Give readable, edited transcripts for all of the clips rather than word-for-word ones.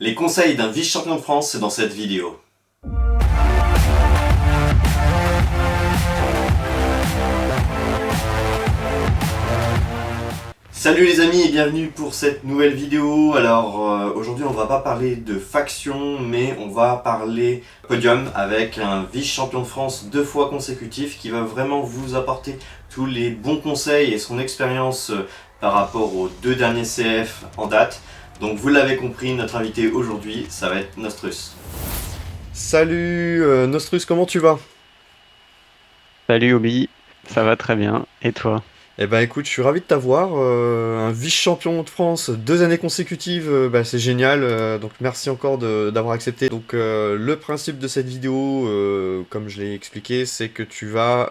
Les conseils d'un vice-champion de France, c'est dans cette vidéo. Salut les amis et bienvenue pour cette nouvelle vidéo. Alors aujourd'hui on va pas parler de faction mais on va parler podium avec un vice-champion de France 2 fois consécutif qui va vraiment vous apporter tous les bons conseils et son expérience par rapport aux 2 derniers CF en date. Donc vous l'avez compris, notre invité aujourd'hui ça va être Nostrus. Salut Nostrus, comment tu vas? Salut Obi, ça va très bien. Et toi? Eh ben écoute, je suis ravi de t'avoir. Un vice-champion de France 2 années consécutives, c'est génial. Donc merci encore d'avoir accepté. Donc le principe de cette vidéo, comme je l'ai expliqué, c'est que tu vas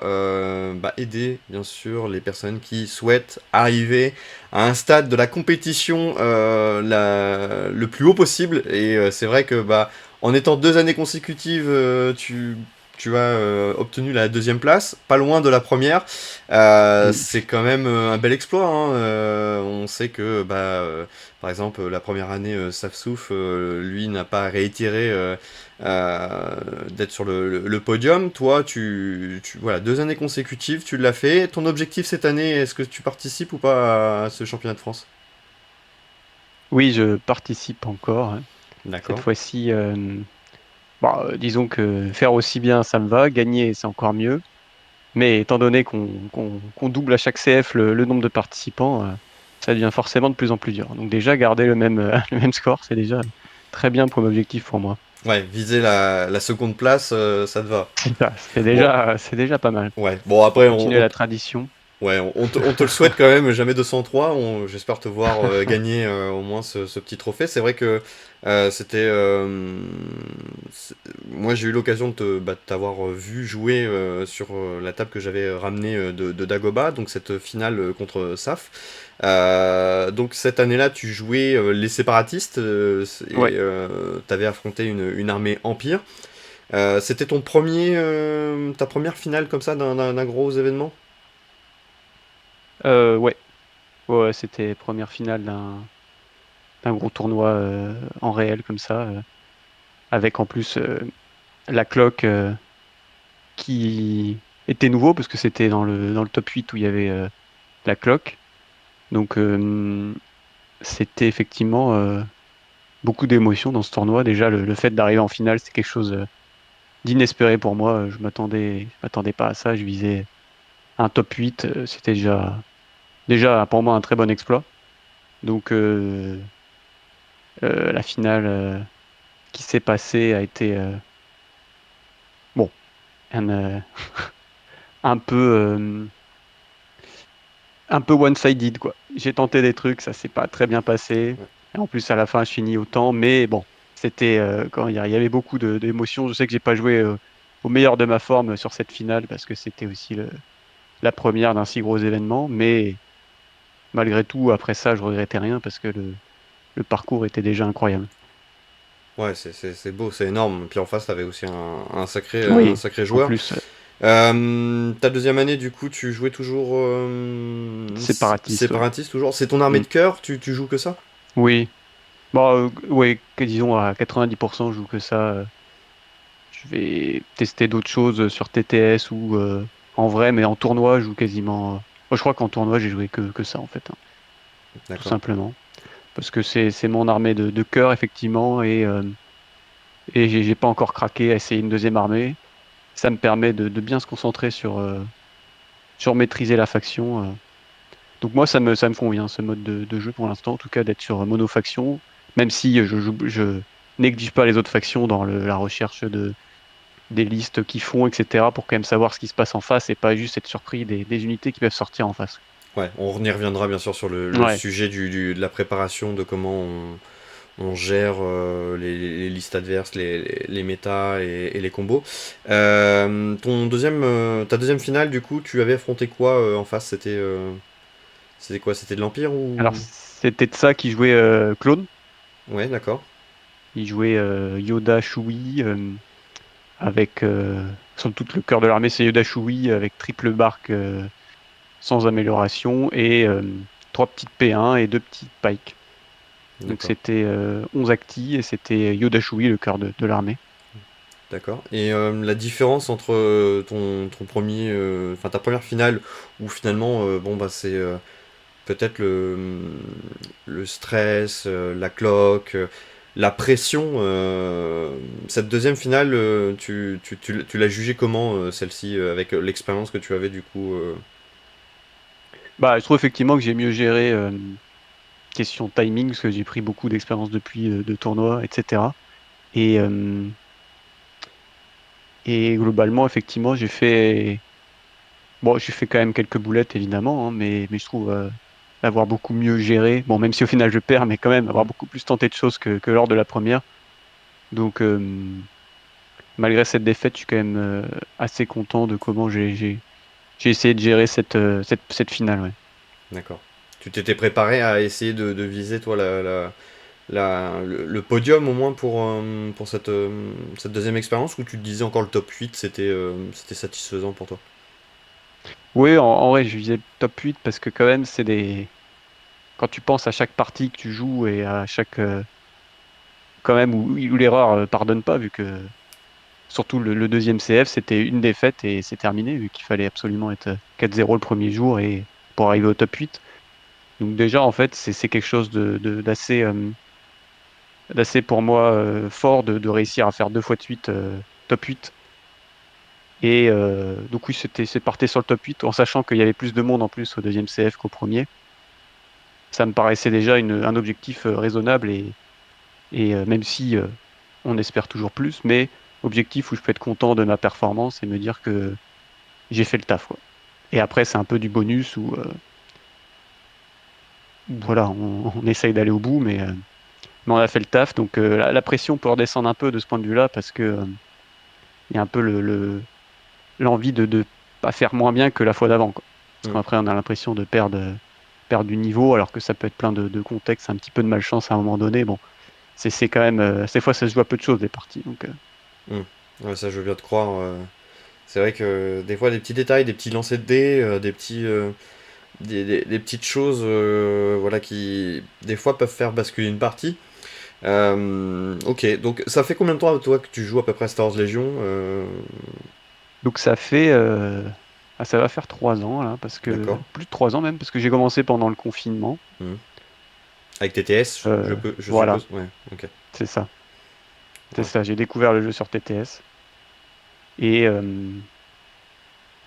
aider bien sûr les personnes qui souhaitent arriver à un stade de la compétition le plus haut possible. Et c'est vrai que en étant 2 années consécutives, tu as obtenu la deuxième place, pas loin de la première. Mm. C'est quand même un bel exploit, hein. On sait que, par exemple, la première année, Safsouf, lui, n'a pas réitéré d'être sur le podium. Toi, voilà, 2 années consécutives, tu l'as fait. Ton objectif cette année, est-ce que tu participes ou pas à ce championnat de France? Oui, je participe encore, hein. Cette D'accord. fois-ci, disons que faire aussi bien, ça me va. Gagner, c'est encore mieux. Mais étant donné qu'on double à chaque CF le nombre de participants, ça devient forcément de plus en plus dur. Donc déjà, garder le même, le même score, c'est déjà très bien pour l'objectif pour moi. Ouais, viser la seconde place, ça te va. C'est ça, Bon, c'est déjà pas mal. ouais. Bon, Pour après, continuer la tradition. ouais, on te le souhaite quand même, jamais 203. J'espère te voir gagner au moins ce petit trophée. C'est vrai que c'était. Moi, j'ai eu l'occasion de t'avoir vu jouer sur la table que j'avais ramenée de Dagoba, donc cette finale contre SAF. Donc cette année-là, tu jouais les séparatistes Ouais. et t'avais affronté une armée Empire. C'était ta première finale comme ça d'un gros événement? Ouais. Ouais, c'était première finale d'un gros tournoi en réel comme ça, avec en plus la cloque qui était nouveau parce que c'était dans le top 8 où il y avait la cloque. Donc c'était effectivement beaucoup d'émotions dans ce tournoi. Déjà, le fait d'arriver en finale, c'est quelque chose d'inespéré pour moi. Je m'attendais pas à ça. Je visais un top 8. C'était déjà pour moi un très bon exploit. Donc la finale qui s'est passée a été bon, un, un peu un peu one-sided, quoi. J'ai tenté des trucs, ça s'est pas très bien passé. Et en plus, à la fin, je finis autant. Mais bon, c'était quand il y avait beaucoup d'émotions. Je sais que j'ai pas joué au meilleur de ma forme sur cette finale parce que c'était aussi la première d'un si gros événement. Mais malgré tout, après ça, je regrettais rien parce que le parcours était déjà incroyable. Ouais, c'est beau, c'est énorme. Puis en face, t'avais aussi un Oui, sacré en joueur. plus, Ta deuxième année, du coup, tu jouais toujours séparatiste, ouais. séparatiste, toujours. C'est ton armée Mm. de cœur, tu joues que ça? Oui, bon, oui, que disons à 90%, je joue que ça. Je vais tester d'autres choses sur TTS ou en vrai, mais en tournoi, je joue quasiment. Moi, je crois qu'en tournoi, j'ai joué que ça, en fait, hein, tout D'accord. simplement. Parce que c'est mon armée de cœur, effectivement, et j'ai pas encore craqué à essayer une deuxième armée. Ça me permet de bien se concentrer sur maîtriser la faction. Donc, moi, ça me convient, ce mode de jeu pour l'instant, en tout cas, d'être sur monofaction, même si je néglige pas les autres factions dans la recherche des listes qui font, etc., pour quand même savoir ce qui se passe en face et pas juste être surpris des unités qui peuvent sortir en face. Ouais, on y reviendra bien sûr sur le Ouais. sujet de la préparation, de comment on gère les listes adverses, les méta et les combos. Ta deuxième finale, du coup, tu avais affronté quoi en face? C'était quoi? C'était de l'Empire Alors, ou... c'était de ça qui jouait Clone. Ouais, d'accord. Il jouait Yoda Shui avec, somme toute, le cœur de l'armée, c'est Yoda Shui avec triple barque sans amélioration et trois petites P1 et deux petites Pike. Donc D'accord. c'était 11 actis et c'était Yoda Shui, le cœur de l'armée. D'accord. Et la différence entre ton premier, enfin ta première finale, où finalement, bon bah c'est peut-être le stress, la cloque, la pression. Cette deuxième finale, tu l'as jugée comment, celle-ci, avec l'expérience que tu avais du coup Bah, je trouve effectivement que j'ai mieux géré question timing, parce que j'ai pris beaucoup d'expérience depuis de tournois, etc. Et, euh, et globalement, effectivement, j'ai fait quand même quelques boulettes, évidemment, hein, mais je trouve l'avoir beaucoup mieux géré. Bon, même si au final je perds, mais quand même avoir Hmm. beaucoup plus tenté de choses que lors de la première. Donc, malgré cette défaite, je suis quand même assez content de comment j'ai essayé de gérer cette finale, ouais. D'accord. Tu t'étais préparé à essayer de viser, toi, le podium au moins pour cette deuxième expérience, ou tu te disais encore le top 8 c'était satisfaisant pour toi? Oui, en vrai, je visais le top 8 parce que quand même, quand tu penses à chaque partie que tu joues et à chaque quand même où l'erreur pardonne pas, vu que surtout le deuxième CF, c'était une défaite et c'est terminé, vu qu'il fallait absolument être 4-0 le premier jour et pour arriver au top 8. Donc déjà, en fait, c'est quelque chose d'assez pour moi fort de réussir à faire deux fois de suite top 8. Et donc oui, c'est parti sur le top 8 en sachant qu'il y avait plus de monde en plus au deuxième CF qu'au premier. Ça me paraissait déjà un objectif raisonnable et même si on espère toujours plus, mais objectif où je peux être content de ma performance et me dire que j'ai fait le taf, quoi. Et après, c'est un peu du bonus où, voilà, on essaye d'aller au bout, mais on a fait le taf. Donc la pression peut redescendre un peu de ce point de vue-là parce que il y a un peu l'envie de pas faire moins bien que la fois d'avant, quoi. Parce Hmm. qu'après, on a l'impression de perdre du niveau, alors que ça peut être plein de contextes, un petit peu de malchance à un moment donné. Bon, c'est quand même, ces fois, ça se joue à peu de choses, les parties. Donc, Hmm. Ouais, ça, je veux bien te croire. C'est vrai que des fois, des petits détails, des petits lancers de dés, des petites choses, voilà, qui des fois peuvent faire basculer une partie. Ok, donc ça fait combien de temps, toi, que tu joues à peu près Star Wars Legion? donc ça va faire 3 ans, là, parce que, D'accord. plus de 3 ans même, parce que j'ai commencé pendant le confinement. Hmm. Avec TTS, je Voilà, suppose? Ouais, ok. c'est ça. C'est Ouais. ça, j'ai découvert le jeu sur TTS. Et, euh,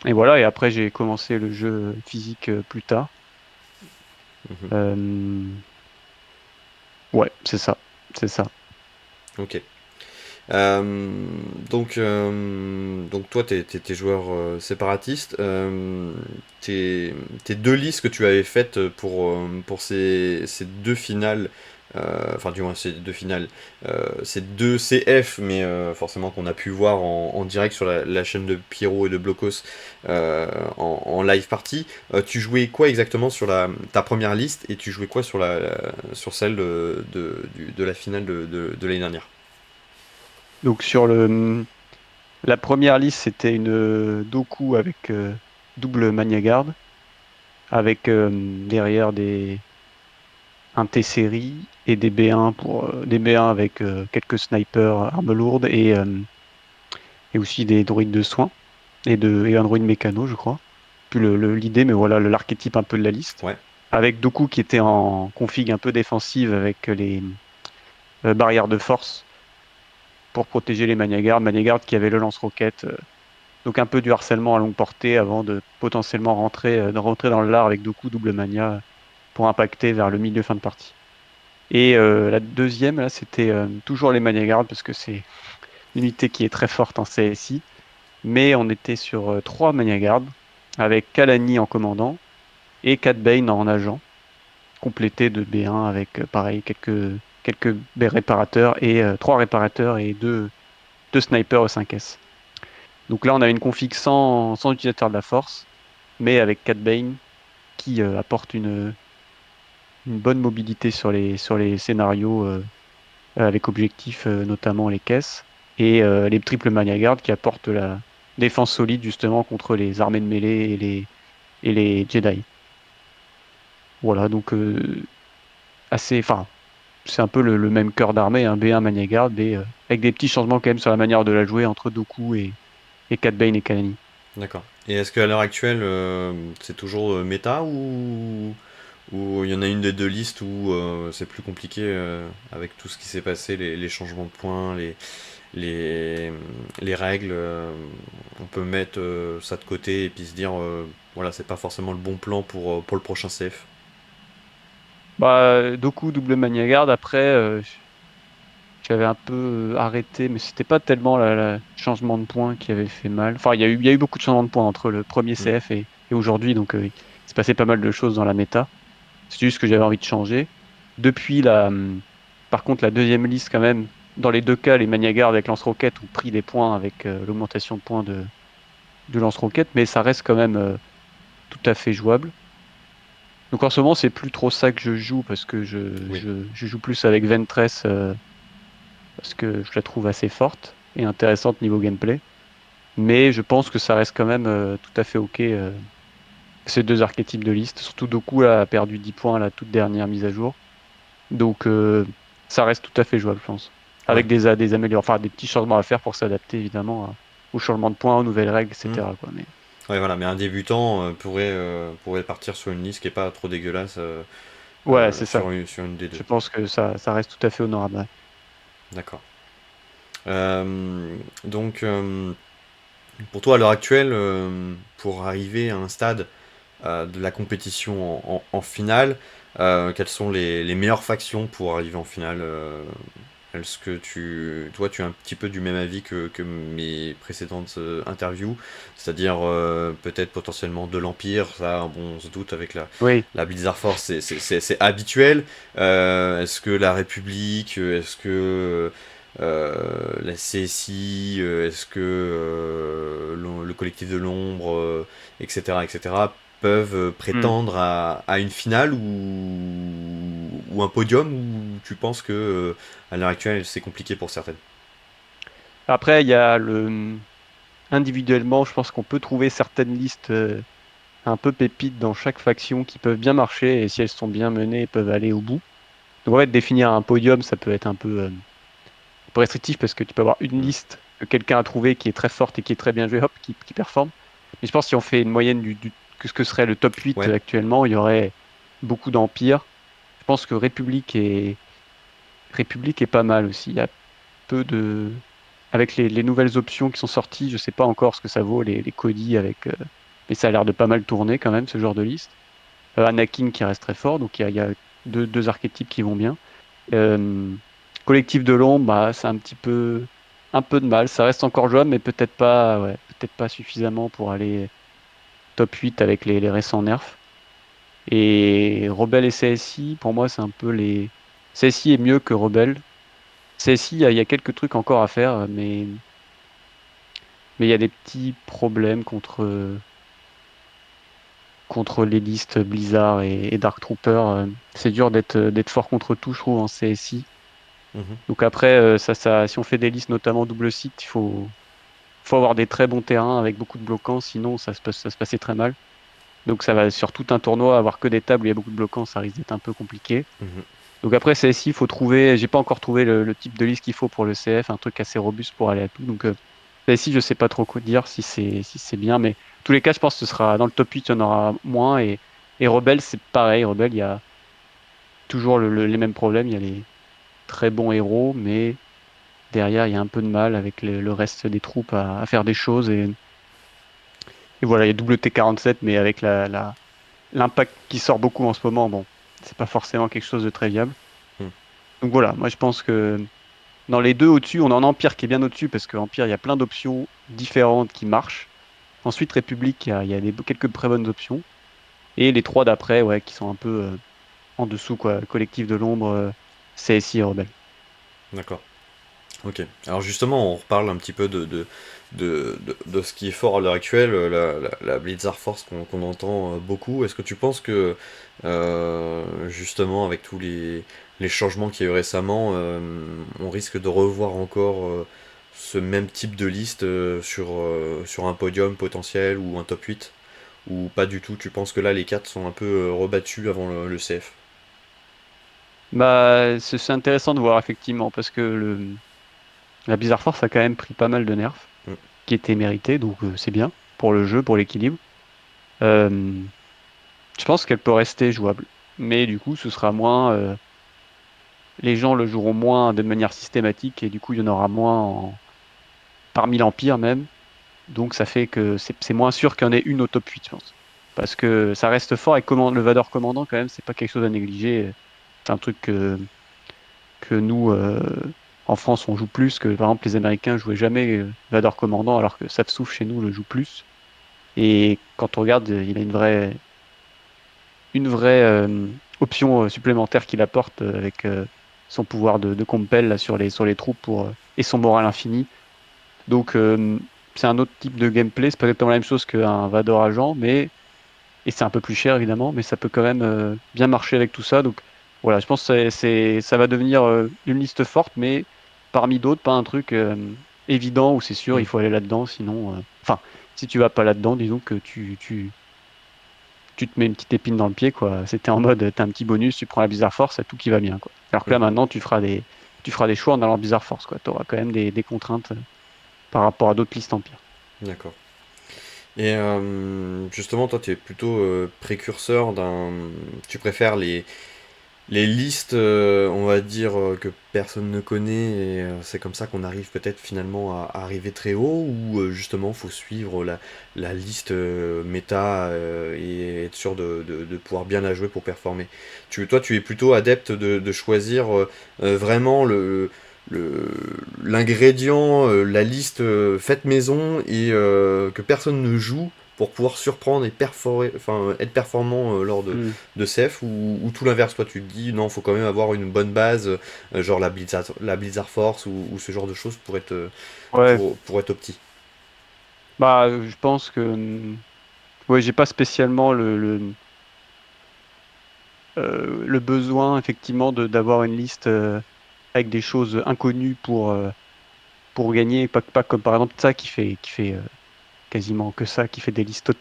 et voilà, et après, j'ai commencé le jeu physique plus tard. Mhm. Euh, ouais, c'est ça. C'est ça. Ok. Euh, donc toi, t'es joueur séparatiste. Tes deux listes que tu avais faites pour ces deux finales, enfin du moins ces deux finales, ces deux CF, mais forcément qu'on a pu voir en direct sur la chaîne de Pierrot et de Blocos en live party. Tu jouais quoi exactement sur ta première liste, et tu jouais quoi sur celle de la finale de l'année dernière? Donc, la première liste, c'était une Doku avec double Mania Guard, avec derrière un T-Série et des B1 avec quelques snipers, armes lourdes et aussi des droïdes de soins et un droïde mécano, je crois. Plus l'idée, mais voilà l'archétype un peu de la liste. Ouais. Avec Doku qui était en config un peu défensive avec les barrières de force pour protéger les Maniagards qui avaient le lance-roquette. Donc un peu du harcèlement à longue portée avant de potentiellement rentrer dans le lard avec Doku double Mania pour impacter vers le milieu fin de partie. Et la deuxième, là, c'était toujours les Maniagards parce que c'est une unité qui est très forte en CSI. Mais on était sur trois Maniagards avec Kalani en commandant et Cat Bane en agent, complété de B1 avec pareil quelques réparateurs et trois réparateurs et deux snipers au 5S. Donc là, on a une config sans utilisateur de la force, mais avec Cat Bane qui apporte une bonne mobilité sur les scénarios avec objectif notamment les caisses et les triples Maniagards qui apportent la défense solide justement contre les armées de mêlée et les Jedi. Voilà, donc enfin, c'est un peu le même cœur d'armée, un B1 Maniagard, avec des petits changements quand même sur la manière de la jouer entre Doku et Cat Bane et Kalani. D'accord. Et est-ce qu'à l'heure actuelle, c'est toujours méta ou il y en a une des deux listes où c'est plus compliqué avec tout ce qui s'est passé, les changements de points, les, les règles, on peut mettre ça de côté et puis se dire, voilà, c'est pas forcément le bon plan pour le prochain CF. Bah, Doku double Maniagard, après, j'avais un peu arrêté, mais c'était pas tellement le changement de points qui avait fait mal. Enfin, il y a eu beaucoup de changements de points entre le premier Hmm. CF et aujourd'hui, donc il s'est passé pas mal de choses dans la méta. C'est juste que j'avais envie de changer. Depuis par contre, la deuxième liste, quand même, dans les deux cas, les Maniagards avec lance-roquette ont pris des points avec l'augmentation de points de lance-roquette, mais ça reste quand même tout à fait jouable. Donc en ce moment, c'est plus trop ça que je joue parce que Oui. je joue plus avec Ventress parce que je la trouve assez forte et intéressante niveau gameplay. Mais je pense que ça reste quand même tout à fait OK ces deux archétypes de liste. Surtout Doku là, a perdu 10 points à la toute dernière mise à jour. Donc ça reste tout à fait jouable, je pense. Ouais. Avec des améliorations, enfin des petits changements à faire pour s'adapter évidemment aux changements de points, aux nouvelles règles, Hmm. etc. quoi. Mais Ouais, voilà, mais un débutant pourrait partir sur une liste qui est pas trop dégueulasse ouais, c'est ça. sur une des deux. Je pense que ça reste tout à fait honorable. Ouais. D'accord. Donc, pour toi, à l'heure actuelle, pour arriver à un stade de la compétition en finale, quelles sont les meilleures factions pour arriver en finale est-ce que toi, tu es un petit peu du même avis que mes précédentes interviews, c'est-à-dire peut-être potentiellement de l'Empire, ça, bon, on se doute avec Oui. la Blizzard Force, c'est habituel. Est-ce que la République, est-ce que la CSI, est-ce que le collectif de l'ombre, etc., etc., peuvent Hmm. prétendre à une finale ou un podium, ou tu penses que à l'heure actuelle c'est compliqué pour certaines? Après, il y a individuellement, je pense qu'on peut trouver certaines listes un peu pépites dans chaque faction qui peuvent bien marcher et si elles sont bien menées, peuvent aller au bout. Donc en fait, définir un podium, ça peut être un peu restrictif parce que tu peux avoir une Hmm. liste que quelqu'un a trouvée qui est très forte et qui est très bien jouée, hop, qui performe. Mais je pense que si on fait une moyenne que ce que serait le top 8 Ouais. actuellement, il y aurait beaucoup d'empires. Je pense que République est pas mal aussi. Il y a peu de... Avec les nouvelles options qui sont sorties, je sais pas encore ce que ça vaut, les Cody avec... Mais ça a l'air de pas mal tourner quand même, ce genre de liste. Anakin qui reste très fort, donc il y a deux archétypes qui vont bien. Euh, Collectif de l'ombre, bah, c'est un peu de mal. Ça reste encore jouable, mais peut-être pas, ouais, peut-être pas suffisamment pour aller top 8 avec les récents nerfs. Et Rebelle et CSI, pour moi, c'est un peu les. CSI est mieux que Rebelle. CSI, il y a quelques trucs encore à faire, mais il y a des petits problèmes contre les listes Blizzard et Dark Trooper. C'est dur d'être fort contre tout, je trouve, en CSI. Mhm. Donc après, si on fait des listes notamment double site, faut avoir des très bons terrains avec beaucoup de bloquants, sinon ça se passait très mal. Donc ça va sur tout un tournoi, avoir que des tables où il y a beaucoup de bloquants, ça risque d'être un peu compliqué. Mhm. Donc après, CSI, il faut trouver, j'ai pas encore trouvé le type de liste qu'il faut pour le CF, un truc assez robuste pour aller à tout. Donc CSI, je sais pas trop quoi dire si c'est bien, mais en tous les cas, je pense que ce sera dans le top 8, il y en aura moins. Et Rebelle, c'est pareil. Rebelle, il y a toujours les mêmes problèmes. Il y a les très bons héros, mais derrière, il y a un peu de mal avec le reste des troupes à faire des choses. Et voilà, il y a WT47, mais avec l'impact qui sort beaucoup en ce moment, bon, c'est pas forcément quelque chose de très viable. Mhm. Donc voilà, moi je pense que dans les deux au-dessus, on a un Empire qui est bien au-dessus, parce qu'Empire, il y a plein d'options différentes qui marchent. Ensuite, République, il y a quelques très bonnes options. Et les trois d'après, ouais, qui sont un peu en dessous, quoi. Collectif de l'ombre, CSI et Rebelle. D'accord. Ok. Alors justement, on reparle un petit peu de ce qui est fort à l'heure actuelle, la Blizzard Force qu'on entend beaucoup. Est-ce que tu penses que justement avec tous les changements qu'il y a eu récemment, on risque de revoir encore ce même type de liste sur un podium potentiel ou un top 8? Ou pas du tout? Tu penses que là les cartes sont un peu rebattues avant le CF? Bah, c'est intéressant de voir effectivement parce que la Blizzard Force a quand même pris pas mal de nerfs Mm. qui étaient mérités, donc c'est bien pour le jeu, pour l'équilibre. Euh, je pense qu'elle peut rester jouable, mais du coup, ce sera moins. Les gens le joueront moins de manière systématique et du coup, il y en aura moins parmi l'Empire même. Donc, ça fait que c'est moins sûr qu'il y en ait une au top 8, je pense. Parce que ça reste fort et le Vador commandant, quand même, c'est pas quelque chose à négliger. C'est un truc que nous, en France, on joue plus, que par exemple les Américains jouaient jamais Vador Commandant, alors que Safsouf chez nous le joue plus. Et quand on regarde, il a une vraie option supplémentaire qu'il apporte avec son pouvoir de compel là, sur les troupes et son moral infini. Donc c'est un autre type de gameplay, c'est pas exactement la même chose qu'un Vador agent, et c'est un peu plus cher évidemment, mais ça peut quand même bien marcher avec tout ça. Donc voilà, je pense que ça va devenir une liste forte, mais parmi d'autres, pas un truc évident où c'est sûr, il Mm. faut aller là-dedans, sinon, enfin, si tu vas pas là-dedans, disons que tu te mets une petite épine dans le pied, quoi. C'était en mode, t'as un petit bonus, tu prends la Blizzard Force, c'est tout qui va bien, quoi. Alors que là, Mm. maintenant, tu feras des choix en allant Blizzard Force, quoi. Tu auras quand même des contraintes par rapport à d'autres listes Empire. D'accord. Et justement, toi, tu es plutôt précurseur d'un. Tu préfères les listes, on va dire, que personne ne connaît, et c'est comme ça qu'on arrive peut-être finalement à arriver très haut, ou justement, faut suivre la liste méta et être sûr de pouvoir bien la jouer pour performer. Toi, tu es plutôt adepte de choisir vraiment le- l'ingrédient, la liste faite maison et que personne ne joue pour pouvoir surprendre et enfin, être performant lors Hmm. de Ceph, ou tout l'inverse, toi tu te dis non, faut quand même avoir une bonne base, genre la Blizzard Force ou ce genre de choses Ouais, pour être opti. bah, je pense que, ouais, j'ai pas spécialement le besoin, effectivement, d'avoir une liste avec des choses inconnues pour gagner, pas comme par exemple ça qui fait quasiment que ça, qui fait des listes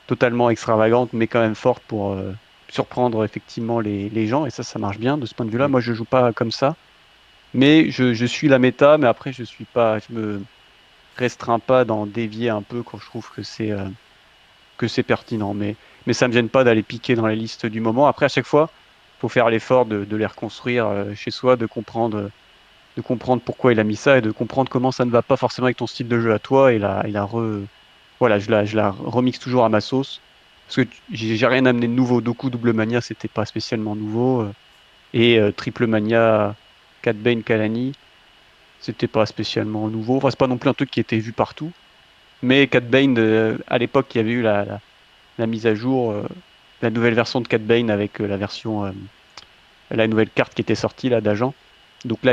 totalement extravagantes, mais quand même fortes pour surprendre effectivement les gens. Et ça marche bien de ce point de vue-là. Mm. Moi, je joue pas comme ça, mais je suis la méta, mais après, je me restreins pas d'en dévier un peu quand je trouve que c'est pertinent. Mais ça me gêne pas d'aller piquer dans les listes du moment. Après, à chaque fois, faut faire l'effort de les reconstruire chez soi, de comprendre pourquoi il a mis ça et de comprendre comment ça ne va pas forcément avec ton style de jeu à toi voilà, je la remixe toujours à ma sauce. Parce que j'ai rien amené de nouveau. Doku Double Mania, c'était pas spécialement nouveau. Et Triple Mania, Cat Bane, Kalani, c'était pas spécialement nouveau. Enfin, c'est pas non plus un truc qui était vu partout. Mais Cat Bane, à l'époque, il y avait eu la mise à jour, la nouvelle version de Cat Bane avec la nouvelle carte qui était sortie là d'agent. Donc là,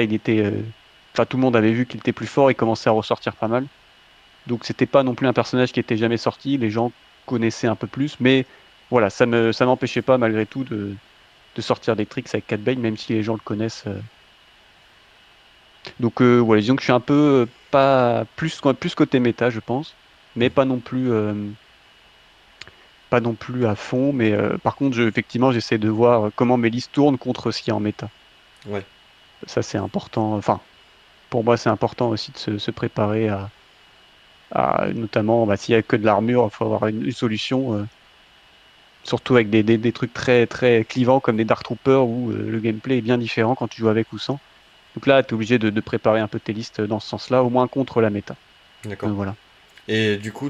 enfin, tout le monde avait vu qu'il était plus fort, il commençait à ressortir pas mal. Donc c'était pas non plus un personnage qui était jamais sorti, les gens connaissaient un peu plus, mais voilà, ça m'empêchait pas malgré tout de sortir des tricks avec Cat Bane, même si les gens le connaissent. Donc voilà, disons que je suis un peu pas plus côté méta, je pense, mais pas non plus à fond. Mais par contre, effectivement, j'essaie de voir comment mes listes tournent contre ce qui est en méta. Ouais, Ça, c'est important. Enfin, pour moi, c'est important aussi de se préparer notamment, bah, s'il y a que de l'armure, il faut avoir une solution. Surtout avec des trucs très, très clivants comme des Dark Troopers où le gameplay est bien différent quand tu joues avec ou sans. Donc là, tu es obligé de préparer un peu tes listes dans ce sens-là, au moins contre la méta. d'accord. Voilà. Et du coup,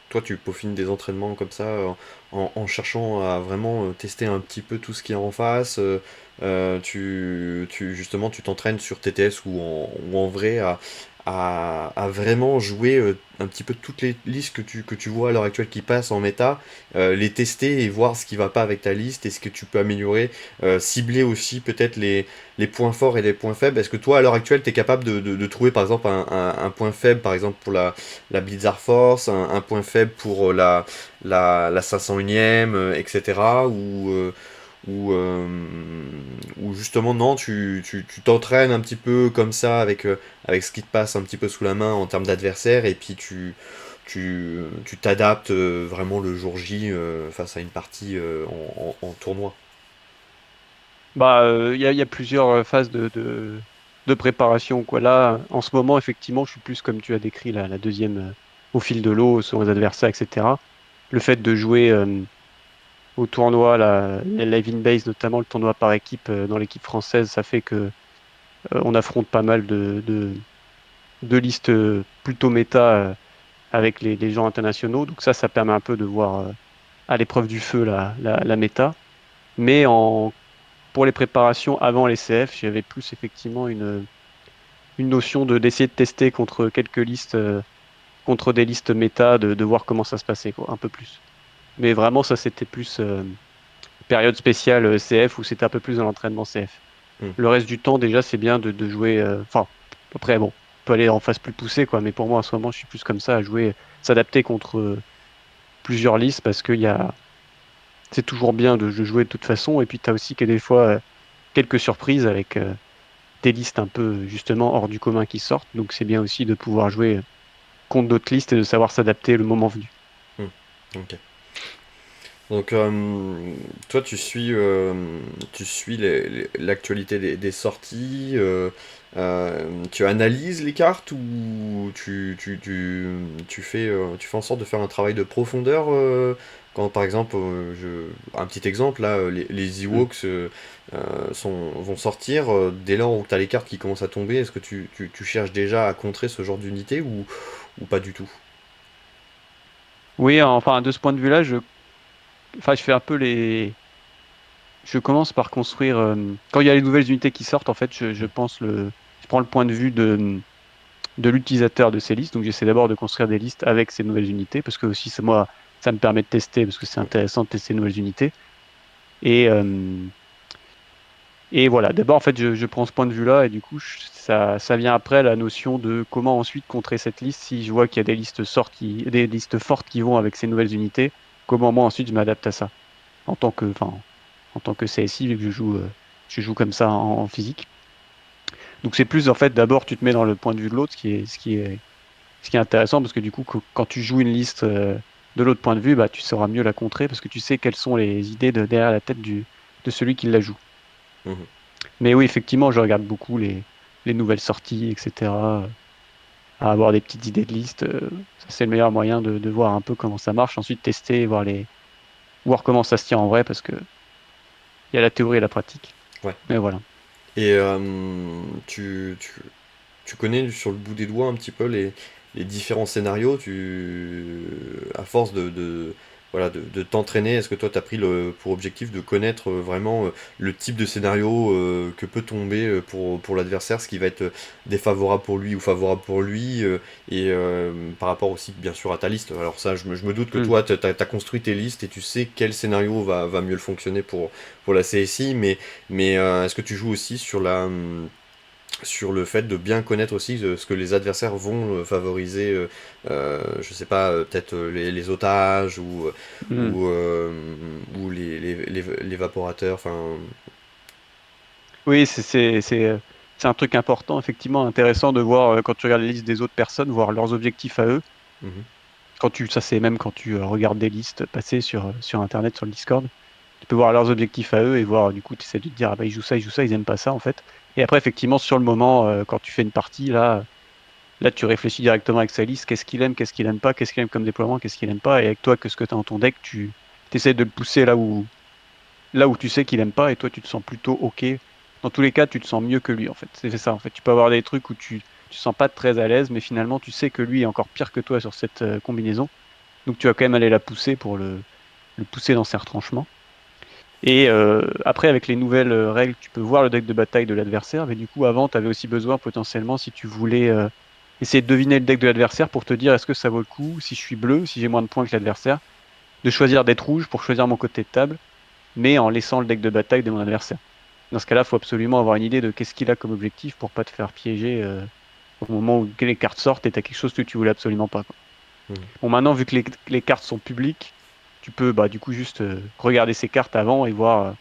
toi, tu peaufines des entraînements comme ça en cherchant à vraiment tester un petit peu tout ce qu'il y a en face. Justement, tu t'entraînes sur TTS ou en vrai à vraiment jouer un petit peu toutes les listes que tu vois à l'heure actuelle qui passent en méta, les tester et voir ce qui va pas avec ta liste et ce que tu peux améliorer, cibler aussi peut-être les points forts et les points faibles. Est-ce que toi, à l'heure actuelle, tu es capable de trouver par exemple un point faible, par exemple pour la Blizzard Force, un point faible pour la 501e, etc. Ou justement non, tu t'entraînes un petit peu comme ça avec ce qui te passe un petit peu sous la main en termes d'adversaire, et puis tu t'adaptes vraiment le jour J face à une partie en tournoi. Bah, il y a plusieurs phases de préparation, quoi. Là, en ce moment, effectivement, je suis plus comme tu as décrit la deuxième, au fil de l'eau, sur les adversaires, etc. Le fait de jouer au tournoi, la Live in Base, notamment le tournoi par équipe dans l'équipe française, ça fait que on affronte pas mal de listes plutôt méta avec les gens internationaux. Donc ça permet un peu de voir à l'épreuve du feu la méta. Mais pour les préparations avant les CF, j'avais plus effectivement une notion d'essayer de tester contre quelques listes, contre des listes méta, de voir comment ça se passait, quoi, un peu plus. Mais vraiment, ça, c'était plus période spéciale CF où c'était un peu plus dans l'entraînement CF. Hmm. Le reste du temps, déjà, c'est bien de jouer. Enfin, après, bon, on peut aller en phase plus poussée, quoi. Mais pour moi, en ce moment, je suis plus comme ça, à jouer, s'adapter contre plusieurs listes parce c'est toujours bien de jouer de toute façon. Et puis, tu as aussi que des fois quelques surprises avec des listes un peu justement hors du commun qui sortent. Donc, c'est bien aussi de pouvoir jouer contre d'autres listes et de savoir s'adapter le moment venu. Hmm. Ok. Donc, toi, tu suis l'actualité des sorties, tu analyses les cartes ou tu fais en sorte de faire un travail de profondeur quand, par exemple, un petit exemple, là, les Mm. Ewoks vont sortir, dès lors où tu as les cartes qui commencent à tomber, est-ce que tu cherches déjà à contrer ce genre d'unité ou pas du tout? Oui, enfin, de ce point de vue-là, enfin, je fais un peu je commence par construire. Quand il y a les nouvelles unités qui sortent, en fait, je pense je prends le point de vue de l'utilisateur de ces listes. Donc, j'essaie d'abord de construire des listes avec ces nouvelles unités parce que aussi, moi, ça me permet de tester parce que c'est intéressant de tester de nouvelles unités. Et, euh, et voilà, d'abord, en fait, je prends ce point de vue-là et du coup, ça vient après la notion de comment ensuite contrer cette liste si je vois qu'il y a des listes fortes qui vont avec ces nouvelles unités. Comment moi ensuite je m'adapte à ça enfin, en tant que CSI, vu que je joue comme ça en physique. Donc c'est plus en fait d'abord tu te mets dans le point de vue de l'autre, ce qui est intéressant parce que du coup quand tu joues une liste de l'autre point de vue, bah tu sauras mieux la contrer parce que tu sais quelles sont les idées derrière la tête de celui qui la joue. Mhm. Mais oui, effectivement, je regarde beaucoup les nouvelles sorties, etc. À avoir des petites idées de liste. Ça, c'est le meilleur moyen de voir un peu comment ça marche. Ensuite, tester, voir comment ça se tient en vrai parce que il y a la théorie et la pratique. Ouais. Mais voilà. Et tu connais sur le bout des doigts un petit peu les différents scénarios, à force voilà, de t'entraîner, est-ce que toi tu as pris pour objectif de connaître vraiment le type de scénario que peut tomber pour l'adversaire, ce qui va être défavorable pour lui ou favorable pour lui, et par rapport aussi bien sûr à ta liste. Alors ça, je me doute que Hmm. toi tu as construit tes listes et tu sais quel scénario va mieux le fonctionner pour la CSI, mais est-ce que tu joues aussi sur le fait de bien connaître aussi ce que les adversaires vont favoriser, je sais pas, peut-être les otages Hmm. ou, euh, ou les vaporateurs, enfin... Oui, c'est un truc important, effectivement, intéressant de voir quand tu regardes les listes des autres personnes, voir leurs objectifs à eux. Mhm, Ça c'est même quand tu regardes des listes passées sur Internet, sur le Discord. Tu peux voir leurs objectifs à eux et voir, du coup, tu essaies de te dire, ah bah, ils jouent ça, ils aiment pas ça, en fait. Et après, effectivement, sur le moment, quand tu fais une partie, là, tu réfléchis directement avec sa liste, qu'est-ce qu'il aime pas, qu'est-ce qu'il aime comme déploiement, qu'est-ce qu'il aime pas. Et avec toi, que ce que tu as dans ton deck, tu essaies de le pousser là où tu sais qu'il aime pas et toi, tu te sens plutôt OK. Dans tous les cas, tu te sens mieux que lui, en fait. C'est ça, en fait. Tu peux avoir des trucs où tu te sens pas très à l'aise, mais finalement, tu sais que lui est encore pire que toi sur cette combinaison. Donc, tu vas quand même aller la pousser pour le pousser dans ses retranchements. Et après, avec les nouvelles règles, tu peux voir le deck de bataille de l'adversaire. Mais du coup, avant, tu avais aussi besoin potentiellement, si tu voulais essayer de deviner le deck de l'adversaire pour te dire est-ce que ça vaut le coup, si je suis bleu, si j'ai moins de points que l'adversaire, de choisir d'être rouge pour choisir mon côté de table, mais en laissant le deck de bataille de mon adversaire. Dans ce cas-là, il faut absolument avoir une idée de qu'est-ce qu'il a comme objectif pour pas te faire piéger au moment où les cartes sortent et tu as quelque chose que tu voulais absolument pas, quoi. mhm. Bon, maintenant, vu que les cartes sont publiques, tu peux bah, du coup juste regarder ces cartes avant et voir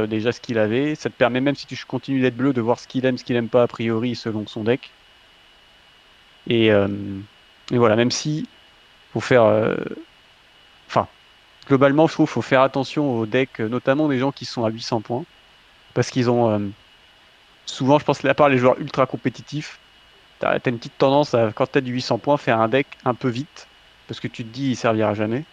déjà ce qu'il avait. Ça te permet, même si tu continues d'être bleu, de voir ce qu'il aime pas a priori selon son deck. Et, euh, Et voilà, même si faut faire, enfin, globalement, je trouve qu'il faut faire attention aux decks, notamment des gens qui sont à 800 points, parce qu'ils ont souvent, je pense, à part les joueurs ultra compétitifs, t'as une petite tendance à, quand t'as du 800 points, faire un deck un peu vite, parce que tu te dis il servira jamais.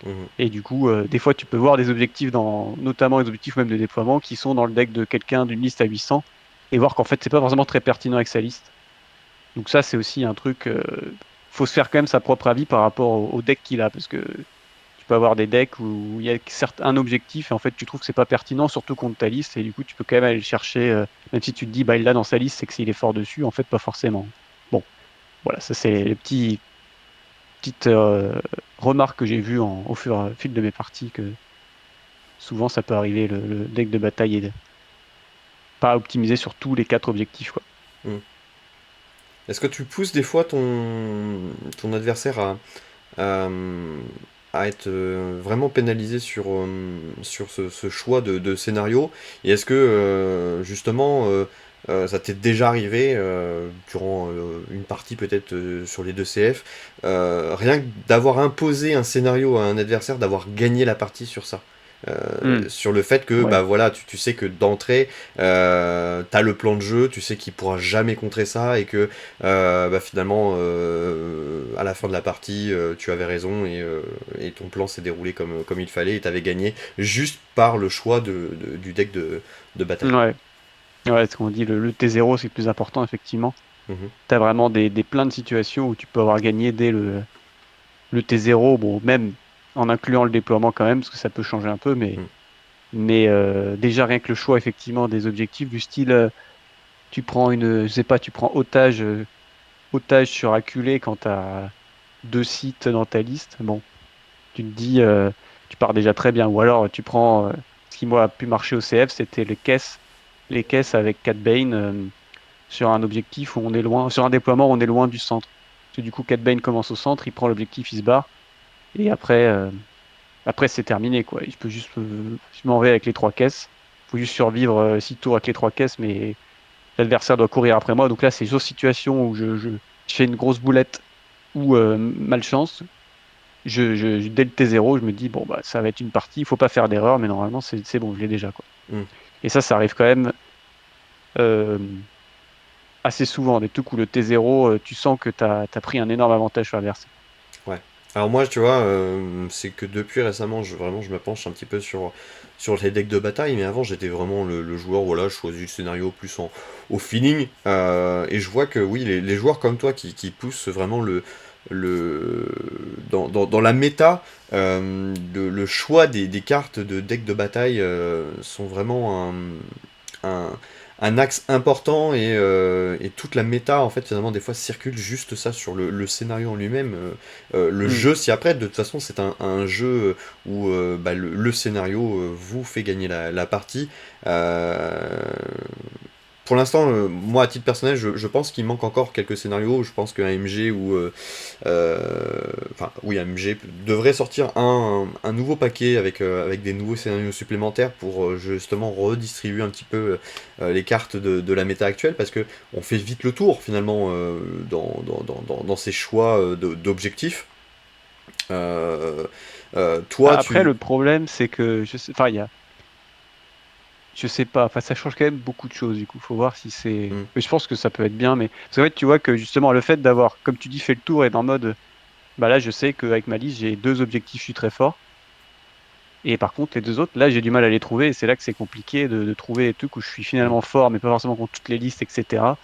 Mhm. Et du coup, des fois, tu peux voir des objectifs notamment les objectifs même de déploiement, qui sont dans le deck de quelqu'un d'une liste à 800, et voir qu'en fait, c'est pas forcément très pertinent avec sa liste. Donc ça, c'est aussi un truc, faut se faire quand même sa propre avis par rapport au deck qu'il a, parce que tu peux avoir des decks où il y a certes un objectif et en fait tu trouves que c'est pas pertinent, surtout contre ta liste, et du coup tu peux quand même aller le chercher, même si tu te dis bah il l'a dans sa liste, c'est que s'il est fort dessus, en fait pas forcément. Bon, voilà, ça c'est les petites remarques que j'ai vues au fil de mes parties, que souvent ça peut arriver, le deck de bataille est pas optimisé sur tous les quatre objectifs, quoi. Mhm. Est-ce que tu pousses des fois ton adversaire à, à être vraiment pénalisé sur ce choix de scénario? Et est-ce que justement ça t'est déjà arrivé durant une partie peut-être sur les deux CF, rien que d'avoir imposé un scénario à un adversaire, d'avoir gagné la partie sur ça? Hmm, Sur le fait que bah ouais. voilà, tu sais que d'entrée t'as le plan de jeu, tu sais qu'il pourra jamais contrer ça et que bah finalement à la fin de la partie tu avais raison et ton plan s'est déroulé comme il fallait et t'avais gagné juste par le choix du deck de bataille. Ouais, ouais, ce qu'on dit, le T0 c'est le plus important, effectivement. Mhm. T'as vraiment des plein de situations où tu peux avoir gagné dès le T0, bon, même en incluant le déploiement quand même, parce que ça peut changer un peu, mais, Mhm. mais déjà rien que le choix effectivement des objectifs, du style, tu prends je sais pas, tu prends otage sur acculé quand tu as deux sites dans ta liste, bon, tu te dis, tu pars déjà très bien. Ou alors tu prends, ce qui moi a pu marcher au CF, c'était les caisses avec Cat Bane sur un objectif où on est loin, sur un déploiement où on est loin du centre. Parce que du coup, Cat Bane commence au centre, il prend l'objectif, il se barre. Et après, c'est terminé, quoi. Je peux juste, je m'en vais avec les trois caisses. Faut juste survivre 6 tours avec les trois caisses, mais l'adversaire doit courir après moi. Donc là, c'est une autre situation où je fais une grosse boulette ou malchance. Dès le T0, je me dis, bon, bah, ça va être une partie, il faut pas faire d'erreur, mais normalement, c'est bon, je l'ai déjà, quoi. Mhm. Et ça arrive quand même euh, assez souvent. Des trucs où le T0, tu sens que tu as pris un énorme avantage sur l'adversaire. Ouais. Alors moi, tu vois, c'est que depuis récemment, vraiment, je me penche un petit peu sur les decks de bataille, mais avant, j'étais vraiment le joueur, voilà, je choisis le scénario plus au feeling, et je vois que oui, les joueurs comme toi qui poussent vraiment le, dans la méta, le choix des cartes de deck de bataille sont vraiment un, un axe important et toute la méta en fait finalement des fois circule juste ça sur le scénario en lui-même. Le Hmm. jeu s'y apprête, de toute façon c'est un jeu où bah, le scénario vous fait gagner la partie. Euh, pour l'instant, moi à titre personnel, je pense qu'il manque encore quelques scénarios. Je pense qu'un MG ou enfin oui, un MG devrait sortir un nouveau paquet avec des nouveaux scénarios supplémentaires pour justement redistribuer un petit peu les cartes de la méta actuelle parce que on fait vite le tour finalement dans ces choix d'objectifs. Euh, toi, Après, tu. le problème, c'est que, enfin, je sais pas, enfin, ça change quand même beaucoup de choses, du coup, faut voir si c'est. Hmm. Mais je pense que ça peut être bien, mais parce qu'en fait, tu vois que justement, le fait d'avoir, comme tu dis, fait le tour et en mode, bah là, je sais qu'avec ma liste, j'ai deux objectifs, je suis très fort. Et par contre, les deux autres, là, j'ai du mal à les trouver. Et c'est là que c'est compliqué de trouver des trucs où je suis Hmm. finalement fort, mais pas forcément contre toutes les listes, etc.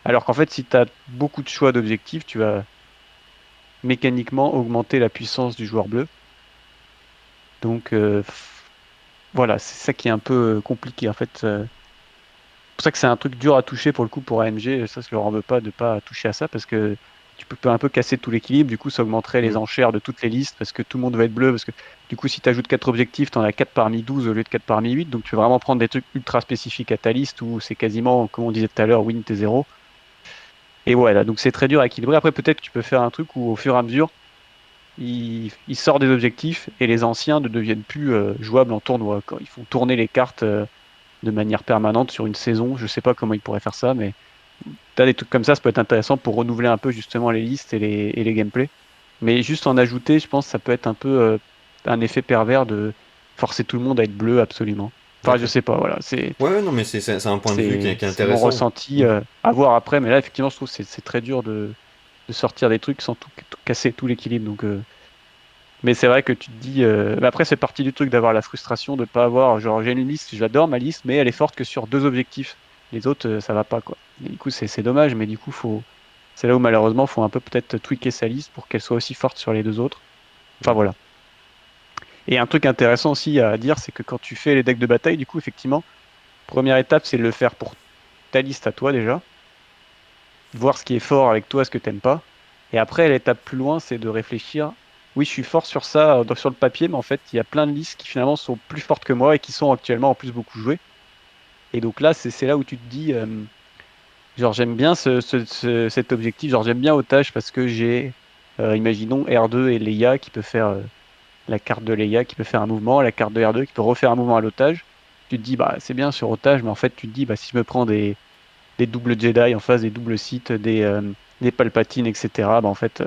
Alors qu'en fait, si tu as beaucoup de choix d'objectifs, tu vas mécaniquement augmenter la puissance du joueur bleu. Donc, voilà, c'est ça qui est un peu compliqué. En fait, c'est pour ça que c'est un truc dur à toucher pour le coup pour AMG. Ça, je leur en veux pas de pas toucher à ça parce que tu peux un peu casser tout l'équilibre. Du coup, ça augmenterait les Hmm. enchères de toutes les listes parce que tout le monde va être bleu. Parce que du coup, si tu ajoutes 4 objectifs, tu en as 4 parmi 12 au lieu de 4 parmi 8. Donc, tu peux vraiment prendre des trucs ultra spécifiques à ta liste où c'est quasiment, comme on disait tout à l'heure, win T0. Et voilà, donc c'est très dur à équilibrer. Après, peut-être que tu peux faire un truc où au fur et à mesure, il sort des objectifs et les anciens ne deviennent plus jouables en tournoi. Quand ils font tourner les cartes de manière permanente sur une saison. Je sais pas comment ils pourraient faire ça, mais. t'as des trucs comme ça peut être intéressant pour renouveler un peu justement les listes et les gameplays. Mais juste en ajouter, je pense que ça peut être un peu un effet pervers de forcer tout le monde à être bleu absolument. Enfin, je Ok. sais pas, voilà, c'est Ouais, non, mais c'est un point de vue qui est c'est mon intéressant. ressenti à voir après. Mais là, effectivement, je trouve que c'est très dur de sortir des trucs sans tout casser tout l'équilibre. Donc, mais c'est vrai que tu te dis, mais après, c'est partie du truc d'avoir la frustration de pas avoir, genre, j'ai une liste, j'adore ma liste, mais elle est forte que sur 2 objectifs. Les autres, ça va pas, quoi. Et du coup, c'est dommage, mais du coup, c'est là où malheureusement, faut un peu peut-être tweaker sa liste pour qu'elle soit aussi forte sur les 2 autres. Enfin, D'accord. voilà. Et un truc intéressant aussi à dire, c'est que quand tu fais les decks de bataille, du coup, effectivement, première étape, c'est de le faire pour ta liste à toi déjà, voir ce qui est fort avec toi, ce que t'aimes pas. Et après, l'étape plus loin, c'est de réfléchir. Oui, je suis fort sur ça, sur le papier, mais en fait, il y a plein de listes qui finalement sont plus fortes que moi et qui sont actuellement en plus beaucoup jouées. Et donc là, c'est là où tu te dis, genre, j'aime bien cet objectif, genre, j'aime bien Otage parce que j'ai, imaginons, R2 et Leia qui peut faire la carte de Leia qui peut faire un mouvement, la carte de R2 qui peut refaire un mouvement à l'otage. Tu te dis, bah, c'est bien sur otage, mais en fait, tu te dis, bah, si je me prends des doubles Jedi en face, des doubles Sith, des Palpatine, etc., bah, en fait,